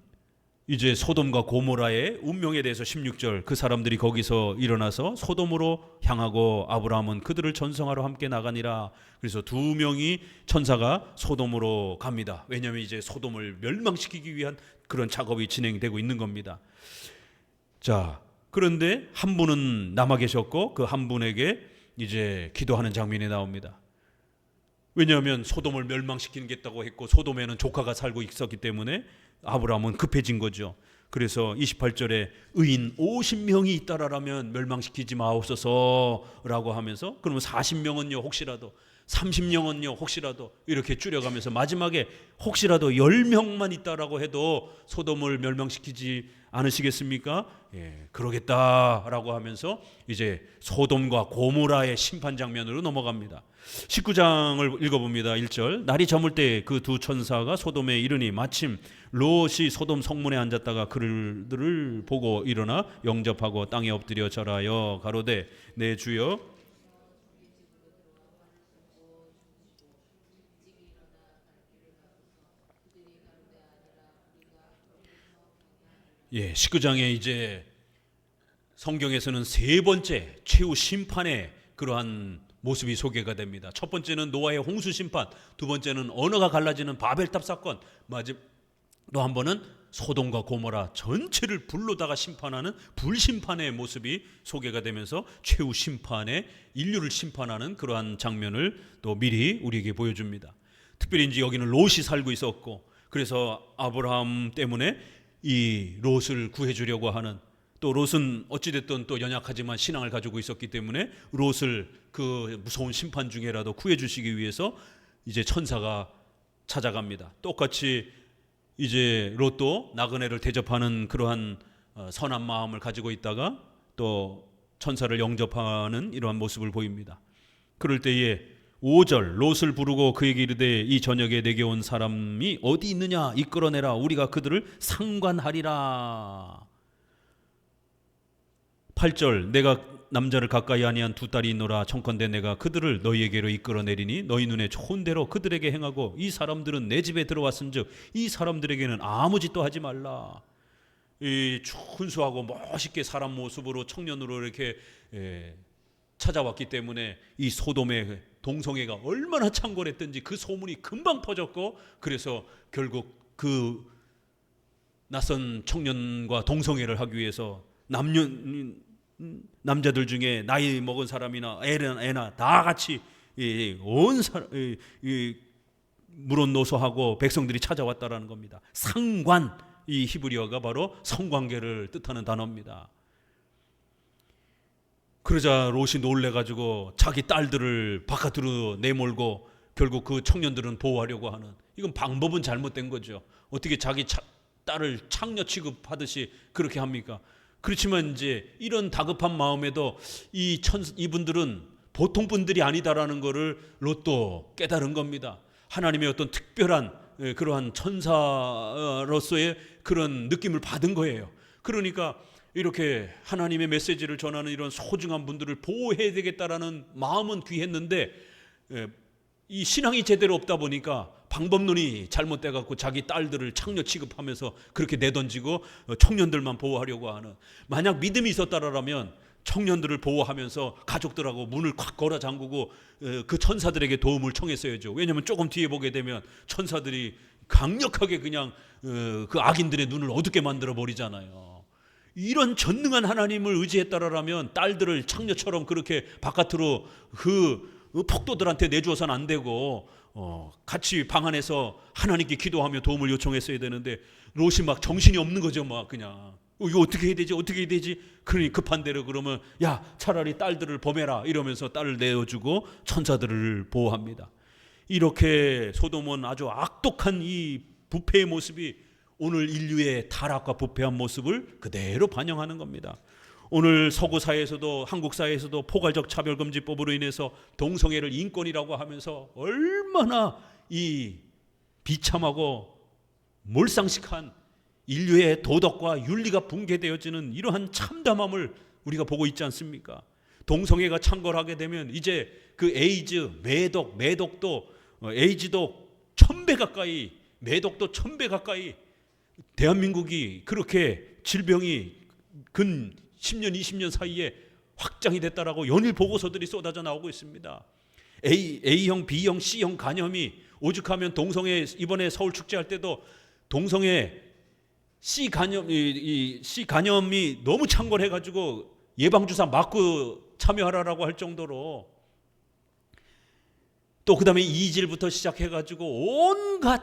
[SPEAKER 1] 이제 소돔과 고모라의 운명에 대해서 16절, 그 사람들이 거기서 일어나서 소돔으로 향하고 아브라함은 그들을 전성하러 함께 나가니라. 그래서 두 명이 천사가 소돔으로 갑니다. 왜냐하면 이제 소돔을 멸망시키기 위한 그런 작업이 진행되고 있는 겁니다. 자, 그런데 한 분은 남아 계셨고 그 한 분에게 이제 기도하는 장면이 나옵니다. 왜냐하면 소돔을 멸망시키겠다고 했고 소돔에는 조카가 살고 있었기 때문에 아브라함은 급해진 거죠. 그래서 28절에 의인 50명이 있다라면 멸망시키지 마옵소서라고 하면서, 그러면 40명은요 혹시라도, 30명은요 혹시라도, 이렇게 줄여가면서 마지막에 혹시라도 10명만 있다라고 해도 소돔을 멸망시키지 않으시겠습니까? 예, 그러겠다라고 하면서 이제 소돔과 고모라의 심판 장면으로 넘어갑니다. 19장을 읽어봅니다. 1절, 날이 저물 때 그 두 천사가 소돔에 이르니 마침 롯이 소돔 성문에 앉았다가 그들을 보고 일어나 영접하고 땅에 엎드려 절하여 가로되 내 주여 19장에 이제 성경에서는 세 번째 최후 심판의 그러한 모습이 소개가 됩니다. 첫 번째는 노아의 홍수 심판, 두 번째는 언어가 갈라지는 바벨탑 사건, 또 한 번은 소돔과 고모라 전체를 불로다가 심판하는 불심판의 모습이 소개가 되면서 최후 심판의 인류를 심판하는 그러한 장면을 또 미리 우리에게 보여줍니다. 특별히 이제 여기는 롯이 살고 있었고, 그래서 아브라함 때문에 이 롯을 구해주려고 하는, 또 롯은 어찌됐든 또 연약하지만 신앙을 가지고 있었기 때문에 롯을 그 무서운 심판 중에라도 구해주시기 위해서 이제 천사가 찾아갑니다. 똑같이 이제 롯도 나그네를 대접하는 그러한 선한 마음을 가지고 있다가 또 천사를 영접하는 이러한 모습을 보입니다. 그럴 때에 5절, 롯을 부르고 그에게 이르되 이 저녁에 내게 온 사람이 어디 있느냐 이끌어내라, 우리가 그들을 상관하리라. 8절, 내가 남자를 가까이 아니한 두 딸이 있노라. 청컨대 내가 그들을 너희에게로 이끌어내리니 너희 눈에 좋은 대로 그들에게 행하고 이 사람들은 내 집에 들어왔은즉 이 사람들에게는 아무 짓도 하지 말라. 이 순수하고 멋있게 사람 모습으로 청년으로 이렇게 찾아왔기 때문에 이 소돔의 동성애가 얼마나 창궐했던지 그 소문이 금방 퍼졌고, 그래서 결국 그 낯선 청년과 동성애를 하기 위해서 남자들 중에 나이 먹은 사람이나 애나 다 같이 온 물론 노소하고 백성들이 찾아왔다라는 겁니다. 상관, 이 히브리어가 바로 성관계를 뜻하는 단어입니다. 그러자 롯이 놀래가지고 자기 딸들을 바깥으로 내몰고 결국 그 청년들은 보호하려고 하는, 이건 방법은 잘못된 거죠. 어떻게 자기 딸을 창녀 취급하듯이 그렇게 합니까? 그렇지만 이제 이런 다급한 마음에도 이분들은 보통 분들이 아니다라는 것을 롯도 깨달은 겁니다. 하나님의 어떤 특별한 그러한 천사로서의 그런 느낌을 받은 거예요. 그러니까 이렇게 하나님의 메시지를 전하는 이런 소중한 분들을 보호해야 되겠다라는 마음은 귀했는데 이 신앙이 제대로 없다 보니까 방법론이 잘못돼 갖고 자기 딸들을 창녀 취급하면서 그렇게 내던지고 청년들만 보호하려고 하는, 만약 믿음이 있었다라면 청년들을 보호하면서 가족들하고 문을 콱 걸어 잠그고 그 천사들에게 도움을 청했어야죠. 왜냐하면 조금 뒤에 보게 되면 천사들이 강력하게 그냥 그 악인들의 눈을 어둡게 만들어 버리잖아요. 이런 전능한 하나님을 의지했다라면 딸들을 창녀처럼 그렇게 바깥으로 그 폭도들한테 내주어서는 안 되고 같이 방 안에서 하나님께 기도하며 도움을 요청했어야 되는데 롯이 막 정신이 없는 거죠. 막 그냥 이거 어떻게 해야 되지, 어떻게 해야 되지. 그러니 급한 대로 그러면 야, 차라리 딸들을 범해라 이러면서 딸을 내어주고 천사들을 보호합니다. 이렇게 소돔은 아주 악독한 이 부패의 모습이 오늘 인류의 타락과 부패한 모습을 그대로 반영하는 겁니다. 오늘 서구 사회에서도 한국 사회에서도 포괄적 차별금지법으로 인해서 동성애를 인권이라고 하면서 얼마나 이 비참하고 몰상식한 인류의 도덕과 윤리가 붕괴되어지는 이러한 참담함을 우리가 보고 있지 않습니까? 동성애가 창궐하게 되면 이제 그 에이즈, 매독도 에이즈도 1000배 가까이, 매독도 1000배 가까이 대한민국이 그렇게 질병이 근 10년, 20년 사이에 확장이 됐다라고 연일 보고서들이 쏟아져 나오고 있습니다. A형, B형, C형 간염이 오죽하면 동성애, 이번에 서울 축제할 때도 동성애 C 간염이 너무 창궐해가지고 예방주사 맞고 참여하라라고 할 정도로, 또 그 다음에 이질부터 시작해가지고 온갖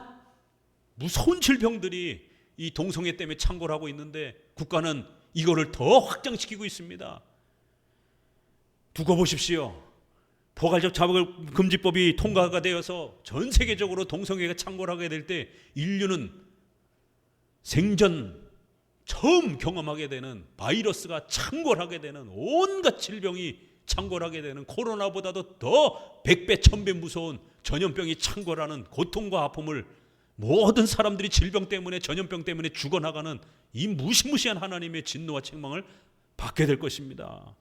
[SPEAKER 1] 무서운 질병들이 이 동성애 때문에 창궐하고 있는데 국가는 이거를 더 확장시키고 있습니다. 두고 보십시오. 포괄적 차별금지법이 통과가 되어서 전 세계적으로 동성애가 창궐하게 될 때 인류는 생전 처음 경험하게 되는 바이러스가 창궐하게 되는, 온갖 질병이 창궐하게 되는, 코로나보다도 더 100배 1000배 무서운 전염병이 창궐하는 고통과 아픔을 모든 사람들이 질병 때문에, 전염병 때문에 죽어나가는 이 무시무시한 하나님의 진노와 책망을 받게 될 것입니다.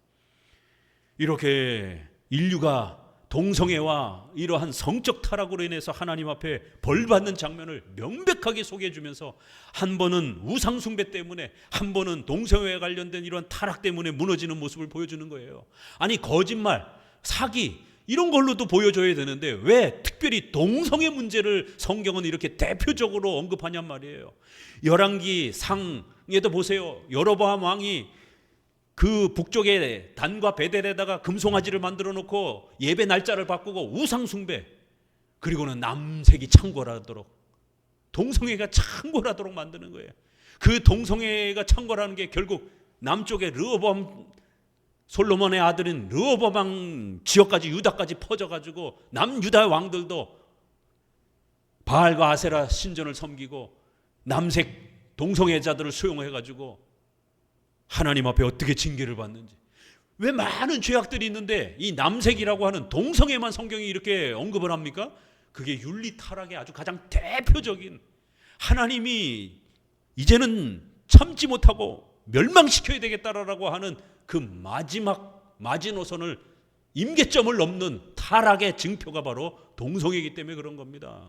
[SPEAKER 1] 이렇게 인류가 동성애와 이러한 성적 타락으로 인해서 하나님 앞에 벌받는 장면을 명백하게 소개해 주면서 한 번은 우상 숭배 때문에, 한 번은 동성애에 관련된 이러한 타락 때문에 무너지는 모습을 보여주는 거예요. 아니, 거짓말, 사기 이런 걸로도 보여줘야 되는데 왜 특별히 동성애 문제를 성경은 이렇게 대표적으로 언급하냔 말이에요. 열왕기 상에도 보세요. 여로보암 왕이 그 북쪽에 단과 베델에다가 금송아지를 만들어 놓고 예배 날짜를 바꾸고 우상 숭배, 그리고는 남색이 창궐하도록, 동성애가 창궐하도록 만드는 거예요. 그 동성애가 창궐하는 게 결국 남쪽에 르호보암, 솔로몬의 아들인 르호보암 지역까지, 유다까지 퍼져가지고 남유다 왕들도 바알과 아세라 신전을 섬기고 남색 동성애자들을 수용해가지고 하나님 앞에 어떻게 징계를 받는지. 왜 많은 죄악들이 있는데 이 남색이라고 하는 동성애만 성경이 이렇게 언급을 합니까? 그게 윤리 타락의 아주 가장 대표적인, 하나님이 이제는 참지 못하고 멸망시켜야 되겠다라고 하는 그 마지막 마지노선을, 임계점을 넘는 타락의 증표가 바로 동성애이기 때문에 그런 겁니다.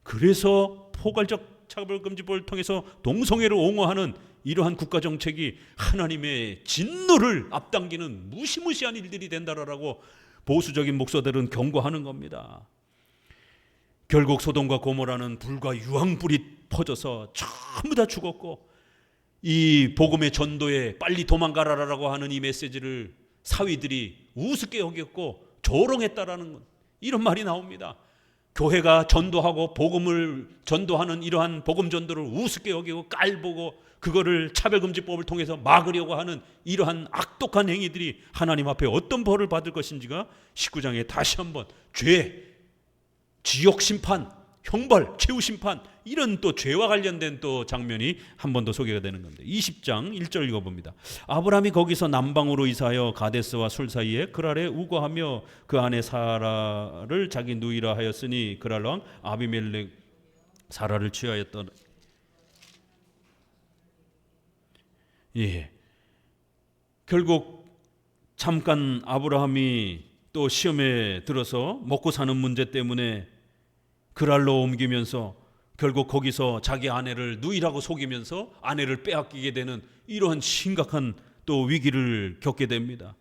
[SPEAKER 1] 그래서 포괄적 차별금지법을 통해서 동성애를 옹호하는 이러한 국가정책이 하나님의 진노를 앞당기는 무시무시한 일들이 된다라고 보수적인 목사들은 경고하는 겁니다. 결국 소돔과 고모라는 불과 유황불이 퍼져서 전부 다 죽었고, 이 복음의 전도에 빨리 도망가라라고 하는 이 메시지를 사위들이 우습게 여겼고 조롱했다라는 이런 말이 나옵니다. 교회가 전도하고 복음을 전도하는 이러한 복음 전도를 우습게 여기고 깔보고 그거를 차별금지법을 통해서 막으려고 하는 이러한 악독한 행위들이 하나님 앞에 어떤 벌을 받을 것인지가 19장에 다시 한번 죄, 지옥 심판, 형벌, 최후 심판, 이런 또 죄와 관련된 또 장면이 한 번 더 소개가 되는 겁니다. 20장 1절 읽어봅니다. 아브라함이 거기서 남방으로 이사하여 가데스와 술 사이에 그랄에 우거하며 그 안에 사라를 자기 누이라 하였으니 그랄 왕 아비멜렉 사라를 취하였더라. 예, 결국 잠깐 아브라함이 또 시험에 들어서 먹고 사는 문제 때문에 그랄로 옮기면서 결국 거기서 자기 아내를 누이라고 속이면서 아내를 빼앗기게 되는 이러한 심각한 또 위기를 겪게 됩니다.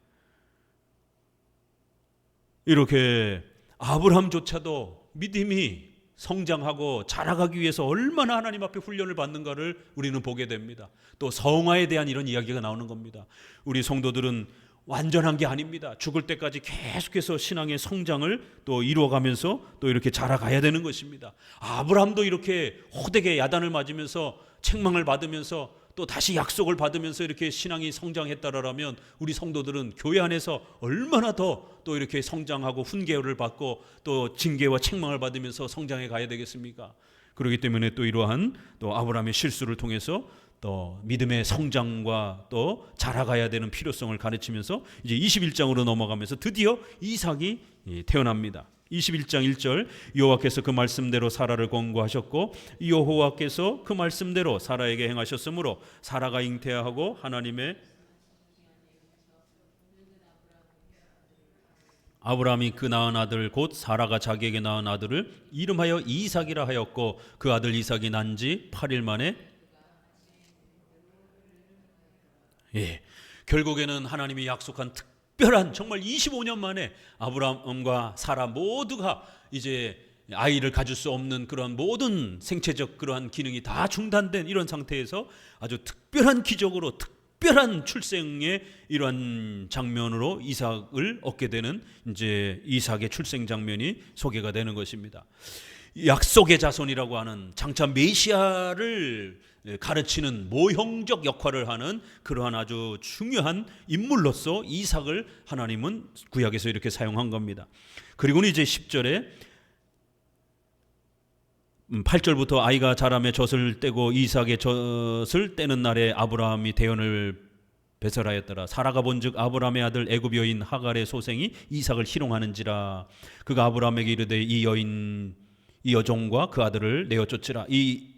[SPEAKER 1] 이렇게 아브라함조차도 믿음이 성장하고 자라가기 위해서 얼마나 하나님 앞에 훈련을 받는가를 우리는 보게 됩니다. 또 성화에 대한 이런 이야기가 나오는 겁니다. 우리 성도들은 완전한 게 아닙니다. 죽을 때까지 계속해서 신앙의 성장을 또 이루어가면서 또 이렇게 자라가야 되는 것입니다. 아브라함도 이렇게 호되게 야단을 맞으면서 책망을 받으면서 또 다시 약속을 받으면서 이렇게 신앙이 성장했다라면 우리 성도들은 교회 안에서 얼마나 더 또 이렇게 성장하고 훈계를 받고 또 징계와 책망을 받으면서 성장해 가야 되겠습니까? 그렇기 때문에 또 이러한 또 아브라함의 실수를 통해서 또 믿음의 성장과 또 자라가야 되는 필요성을 가르치면서 이제 21장으로 넘어가면서 드디어 이삭이 태어납니다. 21장 1절 여호와께서 그 말씀대로 사라를 권고하셨고 여호와께서 그 말씀대로 사라에게 행하셨으므로 사라가 잉태하고 하나님의 아브라함이 그 낳은 아들 곧 사라가 자기에게 낳은 아들을 이름하여 이삭이라 하였고 그 아들 이삭이 난 지 8일 만에 결국에는 하나님이 약속한 특별한 정말 25년 만에 아브라함과 사라 모두가 이제 아이를 가질 수 없는 그런 모든 생체적 그러한 기능이 다 중단된 이런 상태에서 아주 특별한 기적으로 특별한 출생의 이러한 장면으로 이삭을 얻게 되는 이제 이삭의 출생 장면이 소개가 되는 것입니다. 약속의 자손이라고 하는 장차 메시아를 가르치는 모형적 역할을 하는 그러한 아주 중요한 인물로서 이삭을 하나님은 구약에서 이렇게 사용한 겁니다. 그리고는 이제 10절에 8절부터 아이가 자라매 젖을 떼고 이삭의 젖을 떼는 날에 아브라함이 대언을 배설하였더라. 사라가 본즉 아브라함의 아들 애굽 여인 하갈의 소생이 이삭을 희롱하는지라. 그가 아브라함에게 이르되 이 여종과 그 아들을 내어 쫓으라. 이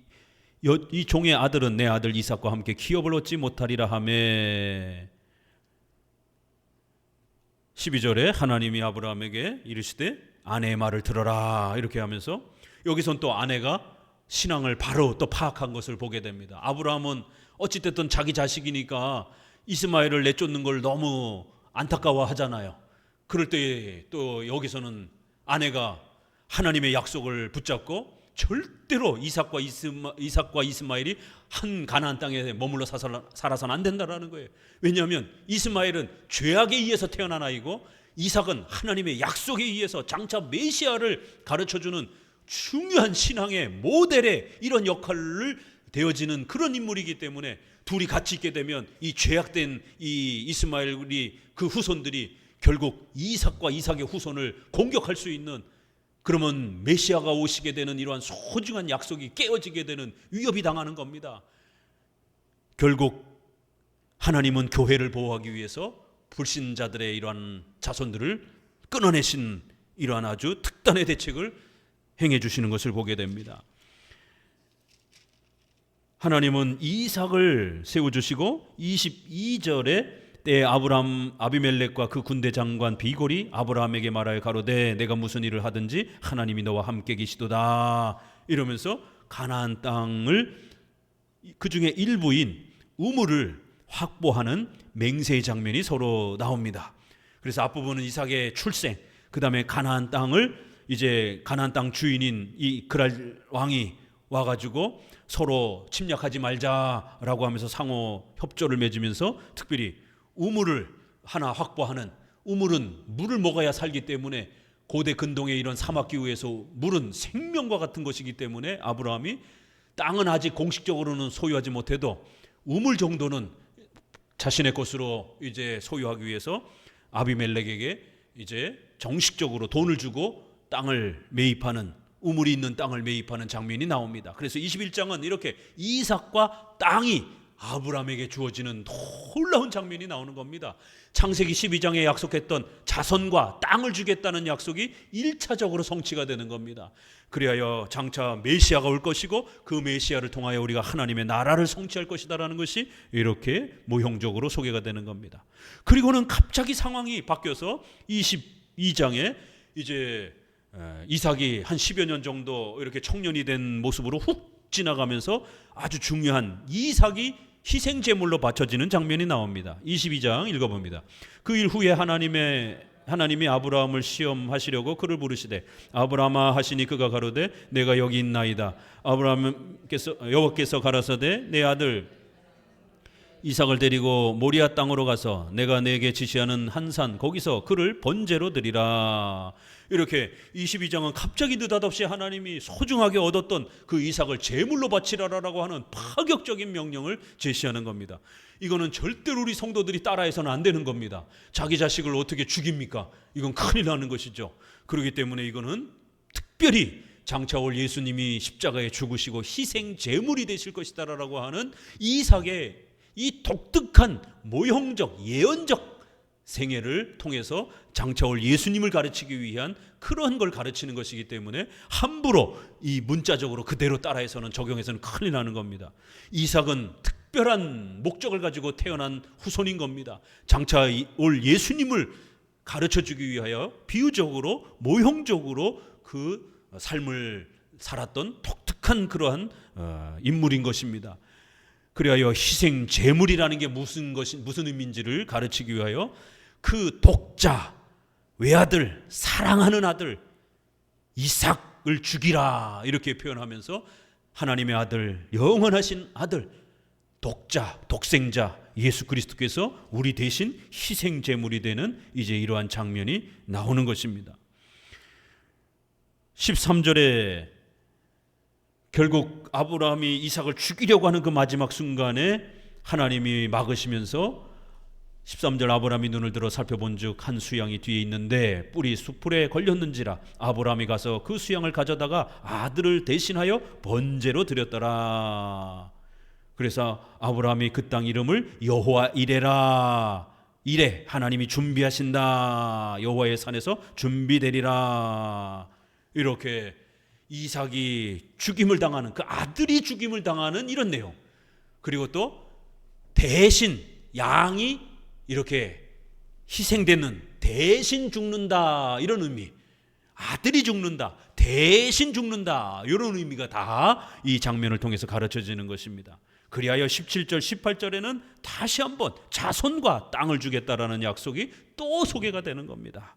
[SPEAKER 1] 종의 아들은 내 아들 이삭과 함께 기업을 얻지 못하리라 하매 12절에 하나님이 아브라함에게 이르시되 아내의 말을 들어라 이렇게 하면서 여기선 또 아내가 신앙을 바로 또 파악한 것을 보게 됩니다. 아브라함은 어찌됐든 자기 자식이니까 이스마엘을 내쫓는 걸 너무 안타까워하잖아요. 그럴 때 또 여기서는 아내가 하나님의 약속을 붙잡고 절대로 이삭과 이스마엘이 한 가나안 땅에 머물러 살아서는 안 된다라는 거예요. 왜냐하면 이스마엘은 죄악에 의해서 태어난 아이고 이삭은 하나님의 약속에 의해서 장차 메시아를 가르쳐주는 중요한 신앙의 모델의 이런 역할을 되어지는 그런 인물이기 때문에 둘이 같이 있게 되면 이 죄악된 이 이스마엘이 그 후손들이 결국 이삭과 이삭의 후손을 공격할 수 있는, 그러면 메시아가 오시게 되는 이러한 소중한 약속이 깨어지게 되는 위협이 당하는 겁니다. 결국 하나님은 교회를 보호하기 위해서 불신자들의 이러한 자손들을 끊어내신 이러한 아주 특단의 대책을 행해 주시는 것을 보게 됩니다. 하나님은 이삭을 세워주시고 22절에 때 아비멜렉과 그 군대 장관 비골이 아브라함에게 말하여 가로되 내가 무슨 일을 하든지 하나님이 너와 함께 계시도다 이러면서 가나안 땅을 그 중에 일부인 우물을 확보하는 맹세의 장면이 서로 나옵니다. 그래서 앞부분은 이삭의 출생, 그 다음에 가나안 땅을 이제 가나안 땅 주인인 이 그랄 왕이 와가지고 서로 침략하지 말자라고 하면서 상호 협조를 맺으면서 특별히 우물을 하나 확보하는, 우물은 물을 먹어야 살기 때문에 고대 근동의 이런 사막 기후에서 물은 생명과 같은 것이기 때문에 아브라함이 땅은 아직 공식적으로는 소유하지 못해도 우물 정도는 자신의 것으로 이제 소유하기 위해서 아비멜렉에게 이제 정식적으로 돈을 주고 땅을 매입하는, 우물이 있는 땅을 매입하는 장면이 나옵니다. 그래서 21장은 이렇게 이삭과 땅이 아브라함에게 주어지는 놀라운 장면이 나오는 겁니다. 창세기 12장에 약속했던 자손과 땅을 주겠다는 약속이 1차적으로 성취가 되는 겁니다. 그리하여 장차 메시아가 올 것이고 그 메시아를 통하여 우리가 하나님의 나라를 성취할 것이다라는 것이 이렇게 모형적으로 소개가 되는 겁니다. 그리고는 갑자기 상황이 바뀌어서 22장에 이제 이삭이 한 10여 년 정도 이렇게 청년이 된 모습으로 훅 지나가면서 아주 중요한 이삭이 희생제물로 바쳐지는 장면이 나옵니다. 22장 읽어봅니다. 그 일 후에 하나님이 아브라함을 시험하시려고 그를 부르시되 아브라함아 하시니 그가 가로되 내가 여기 있나이다. 여호와께서 가라사대 내 아들 이삭을 데리고 모리아 땅으로 가서 내가 내게 지시하는 한 산 거기서 그를 번제로 드리라. 이렇게 22장은 갑자기 느닷없이 하나님이 소중하게 얻었던 그 이삭을 제물로 바치라라고 하는 파격적인 명령을 제시하는 겁니다. 이거는 절대로 우리 성도들이 따라해서는 안 되는 겁니다. 자기 자식을 어떻게 죽입니까? 이건 큰일 나는 것이죠. 그렇기 때문에 이거는 특별히 장차 올 예수님이 십자가에 죽으시고 희생 제물이 되실 것이다라고 하는 이삭의 이 독특한 모형적 예언적 생애를 통해서 장차 올 예수님을 가르치기 위한 그런 걸 가르치는 것이기 때문에 함부로 이 문자적으로 그대로 따라해서는 적용해서는 큰일 나는 겁니다. 이삭은 특별한 목적을 가지고 태어난 후손인 겁니다. 장차 올 예수님을 가르쳐주기 위하여 비유적으로 모형적으로 그 삶을 살았던 독특한 그러한 인물인 것입니다. 그리하여 희생 제물이라는 게 무슨 의미인지를 가르치기 위하여 그 독자 외아들, 사랑하는 아들 이삭을 죽이라 이렇게 표현하면서 하나님의 아들, 영원하신 아들, 독자, 독생자 예수 그리스도께서 우리 대신 희생 제물이 되는 이제 이러한 장면이 나오는 것입니다. 13절에 결국 아브라함이 이삭을 죽이려고 하는 그 마지막 순간에 하나님이 막으시면서 13절 아브라함이 눈을 들어 살펴본 즉 한 수양이 뒤에 있는데 뿔이 수풀에 걸렸는지라 아브라함이 가서 그 수양을 가져다가 아들을 대신하여 번제로 드렸더라. 그래서 아브라함이 그 땅 이름을 여호와 이레라. 이레 하나님이 준비하신다. 여호와의 산에서 준비되리라. 이렇게 이삭이 죽임을 당하는, 그 아들이 죽임을 당하는 이런 내용, 그리고 또 대신 양이 이렇게 희생되는 대신 죽는다 이런 의미, 아들이 죽는다, 대신 죽는다 이런 의미가 다 이 장면을 통해서 가르쳐지는 것입니다. 그리하여 17절 18절에는 다시 한번 자손과 땅을 주겠다라는 약속이 또 소개가 되는 겁니다.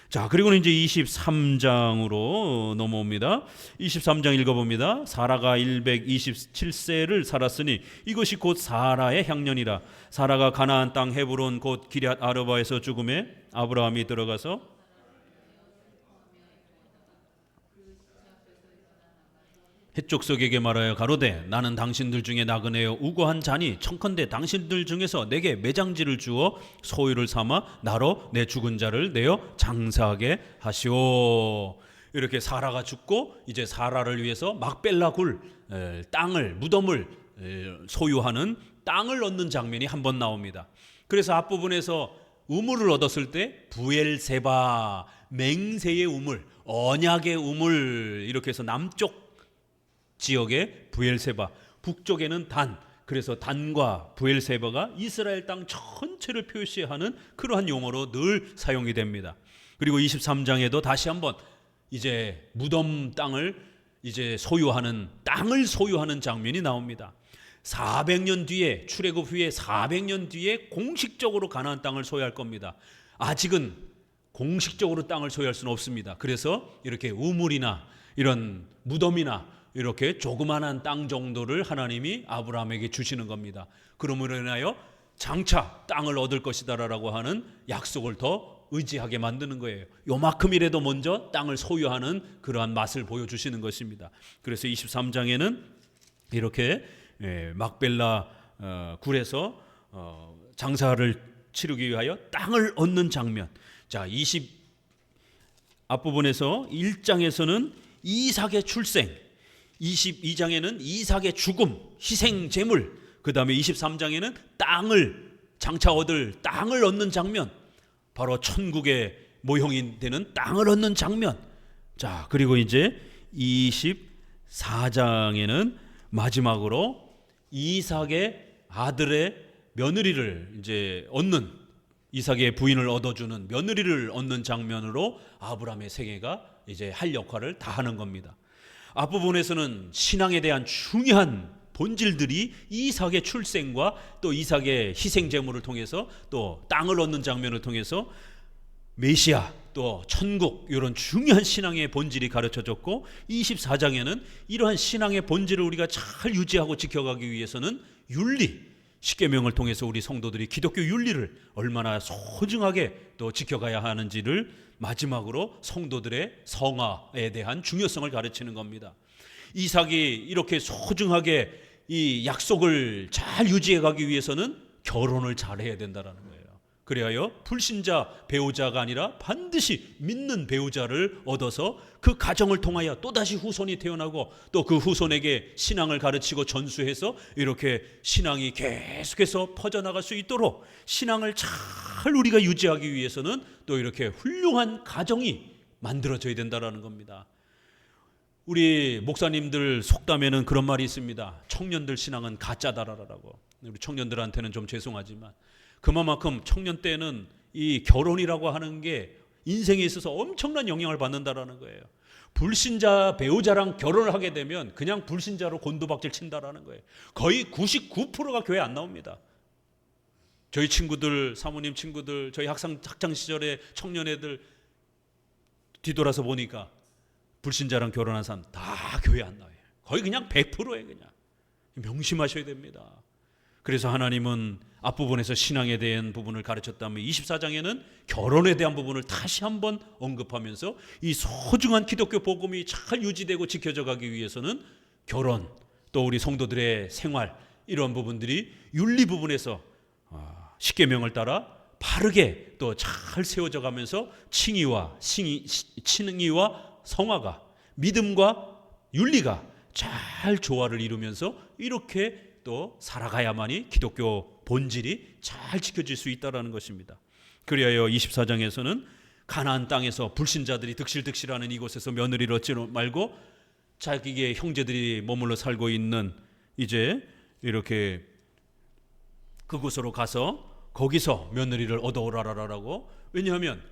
[SPEAKER 1] 자, 그리고는 이제 23장으로 넘어옵니다. 23장 읽어봅니다. 사라가 127세를 살았으니 이것이 곧 사라의 향년이라. 사라가 가나안 땅 헤브론 곧 기럇 아르바에서 죽음에 아브라함이 들어가서 헷족속에게 말하여 가로되 나는 당신들 중에 나그네여 우고한 자니 청컨대 당신들 중에서 내게 매장지를 주어 소유를 삼아 나로 내 죽은 자를 내어 장사하게 하시오. 이렇게 사라가 죽고 이제 사라를 위해서 막벨라 굴 땅을, 무덤을 소유하는 땅을 얻는 장면이 한번 나옵니다. 그래서 앞부분에서 우물을 얻었을 때 부엘세바, 맹세의 우물, 언약의 우물, 이렇게 해서 남쪽 지역의 부엘세바, 북쪽에는 단, 그래서 단과 부엘세바가 이스라엘 땅 전체를 표시하는 그러한 용어로 늘 사용이 됩니다. 그리고 23장에도 다시 한번 이제 무덤 땅을 이제 소유하는, 땅을 소유하는 장면이 나옵니다. 400년 뒤에, 출애굽 후에 400년 뒤에 공식적으로 가나안 땅을 소유할 겁니다. 아직은 공식적으로 땅을 소유할 수는 없습니다. 그래서 이렇게 우물이나 이런 무덤이나 이렇게 조그만한 땅 정도를 하나님이 아브라함에게 주시는 겁니다. 그러므로 인하여 장차 땅을 얻을 것이다라고 하는 약속을 더 의지하게 만드는 거예요. 요만큼이라도 먼저 땅을 소유하는 그러한 맛을 보여주시는 것입니다. 그래서 23장에는 이렇게 막벨라 굴에서 장사를 치르기 위하여 땅을 얻는 장면. 자, 앞부분에서 1장에서는 이삭의 출생, 22장에는 이삭의 죽음, 희생 제물, 그 다음에 23장에는 땅을, 장차 얻을 땅을 얻는 장면, 바로 천국의 모형이 되는 땅을 얻는 장면. 자, 그리고 이제 24장에는 마지막으로 이삭의 아들의 며느리를 이제 얻는, 이삭의 부인을 얻어주는 며느리를 얻는 장면으로 아브라함의 생애가 이제 할 역할을 다 하는 겁니다. 앞부분에서는 신앙에 대한 중요한 본질들이 이삭의 출생과 또 이삭의 희생 제물을 통해서 또 땅을 얻는 장면을 통해서 메시아 또 천국 이런 중요한 신앙의 본질이 가르쳐졌고, 24장에는 이러한 신앙의 본질을 우리가 잘 유지하고 지켜가기 위해서는 윤리, 십계명을 통해서 우리 성도들이 기독교 윤리를 얼마나 소중하게 또 지켜가야 하는지를 마지막으로 성도들의 성화에 대한 중요성을 가르치는 겁니다. 이삭이 이렇게 소중하게 이 약속을 잘 유지해 가기 위해서는 결혼을 잘해야 된다는 거예요. 그래야 불신자 배우자가 아니라 반드시 믿는 배우자를 얻어서 그 가정을 통하여 또다시 후손이 태어나고 또 그 후손에게 신앙을 가르치고 전수해서 이렇게 신앙이 계속해서 퍼져나갈 수 있도록 신앙을 잘 우리가 유지하기 위해서는 또 이렇게 훌륭한 가정이 만들어져야 된다는 겁니다. 우리 목사님들 속담에는 그런 말이 있습니다. 청년들 신앙은 가짜다라고. 우리 청년들한테는 좀 죄송하지만 그만큼 청년 때는 이 결혼이라고 하는 게 인생에 있어서 엄청난 영향을 받는다라는 거예요. 불신자 배우자랑 결혼을 하게 되면 그냥 불신자로 곤두박질 친다라는 거예요. 거의 99%가 교회 안 나옵니다. 저희 친구들, 사모님 친구들, 저희 학창 시절에 청년애들 뒤돌아서 보니까 불신자랑 결혼한 사람 다 교회 안 나와요. 거의 그냥 100%예요. 그냥 명심하셔야 됩니다. 그래서 하나님은 앞부분에서 신앙에 대한 부분을 가르쳤다면 24장에는 결혼에 대한 부분을 다시 한번 언급하면서 이 소중한 기독교 복음이 잘 유지되고 지켜져 가기 위해서는 결혼, 또 우리 성도들의 생활, 이런 부분들이 윤리 부분에서 십계명을 따라 바르게 또 잘 세워져 가면서 칭의와 성화가, 믿음과 윤리가 잘 조화를 이루면서 이렇게 또 살아가야만이 기독교 본질이 잘 지켜질 수 있다는 것입니다. 그리하여 24장에서는 가나안 땅에서 불신자들이 득실득실하는 이곳에서 며느리를 얻지 말고 자기의 형제들이 머물러 살고 있는 이제 이렇게 그곳으로 가서 거기서 며느리를 얻어오라라라고. 왜냐하면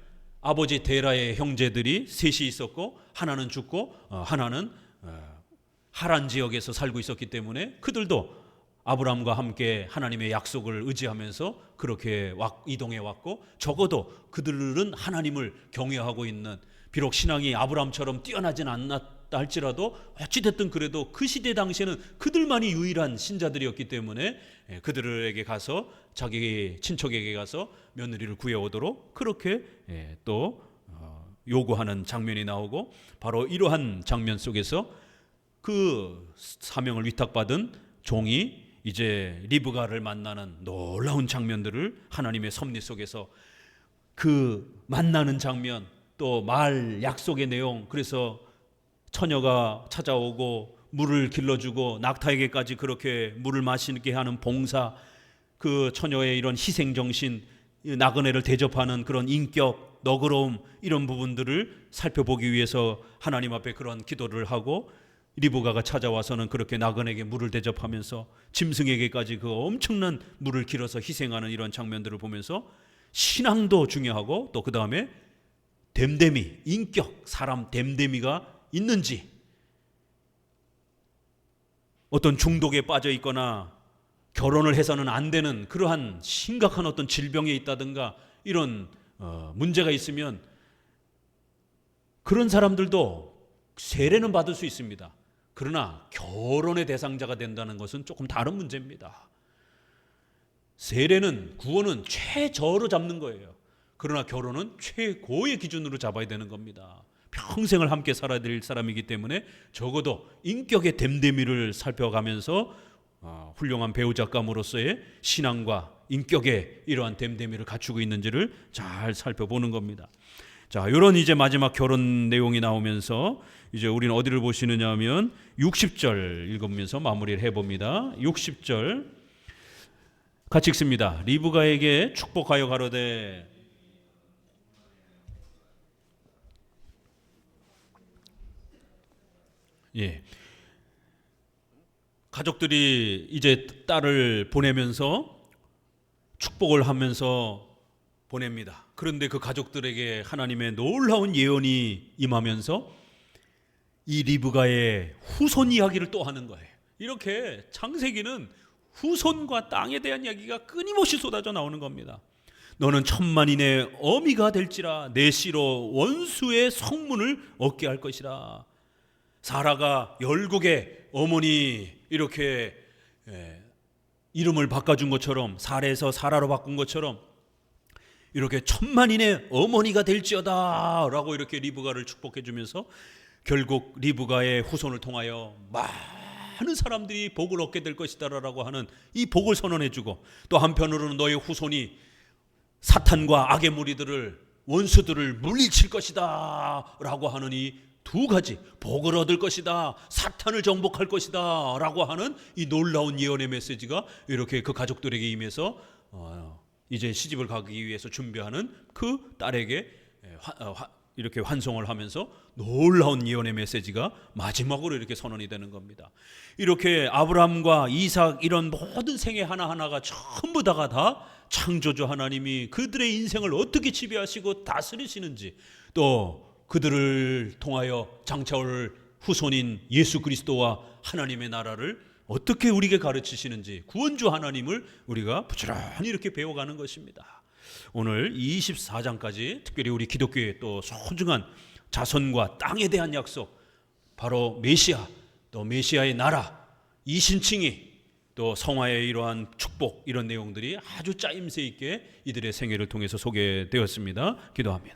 [SPEAKER 1] 아버지 데라의 형제들이 셋이 있었고 하나는 죽고 하나는 하란 지역에서 살고 있었기 때문에 그들도 아브라함과 함께 하나님의 약속을 의지하면서 그렇게 이동해 왔고, 적어도 그들은 하나님을 경외하고 있는, 비록 신앙이 아브라함처럼 뛰어나진 않았다 할지라도 어찌됐든 그래도 그 시대 당시에는 그들만이 유일한 신자들이었기 때문에 그들에게 가서, 자기 친척에게 가서 며느리를 구해오도록 그렇게 또 요구하는 장면이 나오고, 바로 이러한 장면 속에서 그 사명을 위탁받은 종이 이제 리브가를 만나는 놀라운 장면들을 하나님의 섭리 속에서, 그 만나는 장면, 또 말 약속의 내용, 그래서 처녀가 찾아오고 물을 길러주고 낙타에게까지 그렇게 물을 마시게 하는 봉사, 그 처녀의 이런 희생정신, 나그네를 대접하는 그런 인격, 너그러움, 이런 부분들을 살펴보기 위해서 하나님 앞에 그런 기도를 하고, 리브가가 찾아와서는 그렇게 나그네에게 물을 대접하면서 짐승에게까지 그 엄청난 물을 길어서 희생하는 이런 장면들을 보면서 신앙도 중요하고, 또 그 다음에 됨됨이, 인격, 사람 됨됨이가 있는지, 어떤 중독에 빠져 있거나 결혼을 해서는 안 되는 그러한 심각한 어떤 질병에 있다든가 이런 문제가 있으면 그런 사람들도 세례는 받을 수 있습니다. 그러나 결혼의 대상자가 된다는 것은 조금 다른 문제입니다. 세례는, 구원은 최저로 잡는 거예요. 그러나 결혼은 최고의 기준으로 잡아야 되는 겁니다. 평생을 함께 살아야 될 사람이기 때문에 적어도 인격의 됨됨이를 살펴가면서 훌륭한 배우자감으로서의 신앙과 인격의 이러한 됨됨이를 갖추고 있는지를 잘 살펴보는 겁니다. 자, 이런 이제 마지막 결혼 내용이 나오면서 이제 우리는 어디를 보시느냐 하면 60절 읽으면서 마무리를 해봅니다. 60절 같이 읽습니다. 리브가에게 축복하여 가로되, 가족들이 이제 딸을 보내면서 축복을 하면서 보냅니다. 그런데 그 가족들에게 하나님의 놀라운 예언이 임하면서 이 리브가의 후손 이야기를 또 하는 거예요. 이렇게 창세기는 후손과 땅에 대한 이야기가 끊임없이 쏟아져 나오는 겁니다. 너는 천만인의 어미가 될지라, 내 씨로 원수의 성문을 얻게 할 것이라. 사라가 열국의 어머니 이렇게 이름을 바꿔준 것처럼, 사레에서 사라로 바꾼 것처럼 이렇게 천만인의 어머니가 될지어다 라고 이렇게 리브가를 축복해 주면서 결국 리브가의 후손을 통하여 많은 사람들이 복을 얻게 될 것이다 라고 하는 이 복을 선언해 주고, 또 한편으로는 너의 후손이 사탄과 악의 무리들을, 원수들을 물리칠 것이다 라고 하는 이 두 가지, 복을 얻을 것이다, 사탄을 정복할 것이다 라고 하는 이 놀라운 예언의 메시지가 이렇게 그 가족들에게 임해서 이제 시집을 가기 위해서 준비하는 그 딸에게 이렇게 환송을 하면서 놀라운 예언의 메시지가 마지막으로 이렇게 선언이 되는 겁니다. 이렇게 아브라함과 이삭, 이런 모든 생애 하나하나가 전부 다 창조주 하나님이 그들의 인생을 어떻게 지배하시고 다스리시는지, 또 그들을 통하여 장차올 후손인 예수 그리스도와 하나님의 나라를 어떻게 우리에게 가르치시는지, 구원주 하나님을 우리가 부지런히 이렇게 배워가는 것입니다. 오늘 24장까지 특별히 우리 기독교의 또 소중한 자손과 땅에 대한 약속, 바로 메시아, 또 메시아의 나라, 이신칭이, 또 성화의 이러한 축복, 이런 내용들이 아주 짜임새 있게 이들의 생애를 통해서 소개되었습니다. 기도합니다.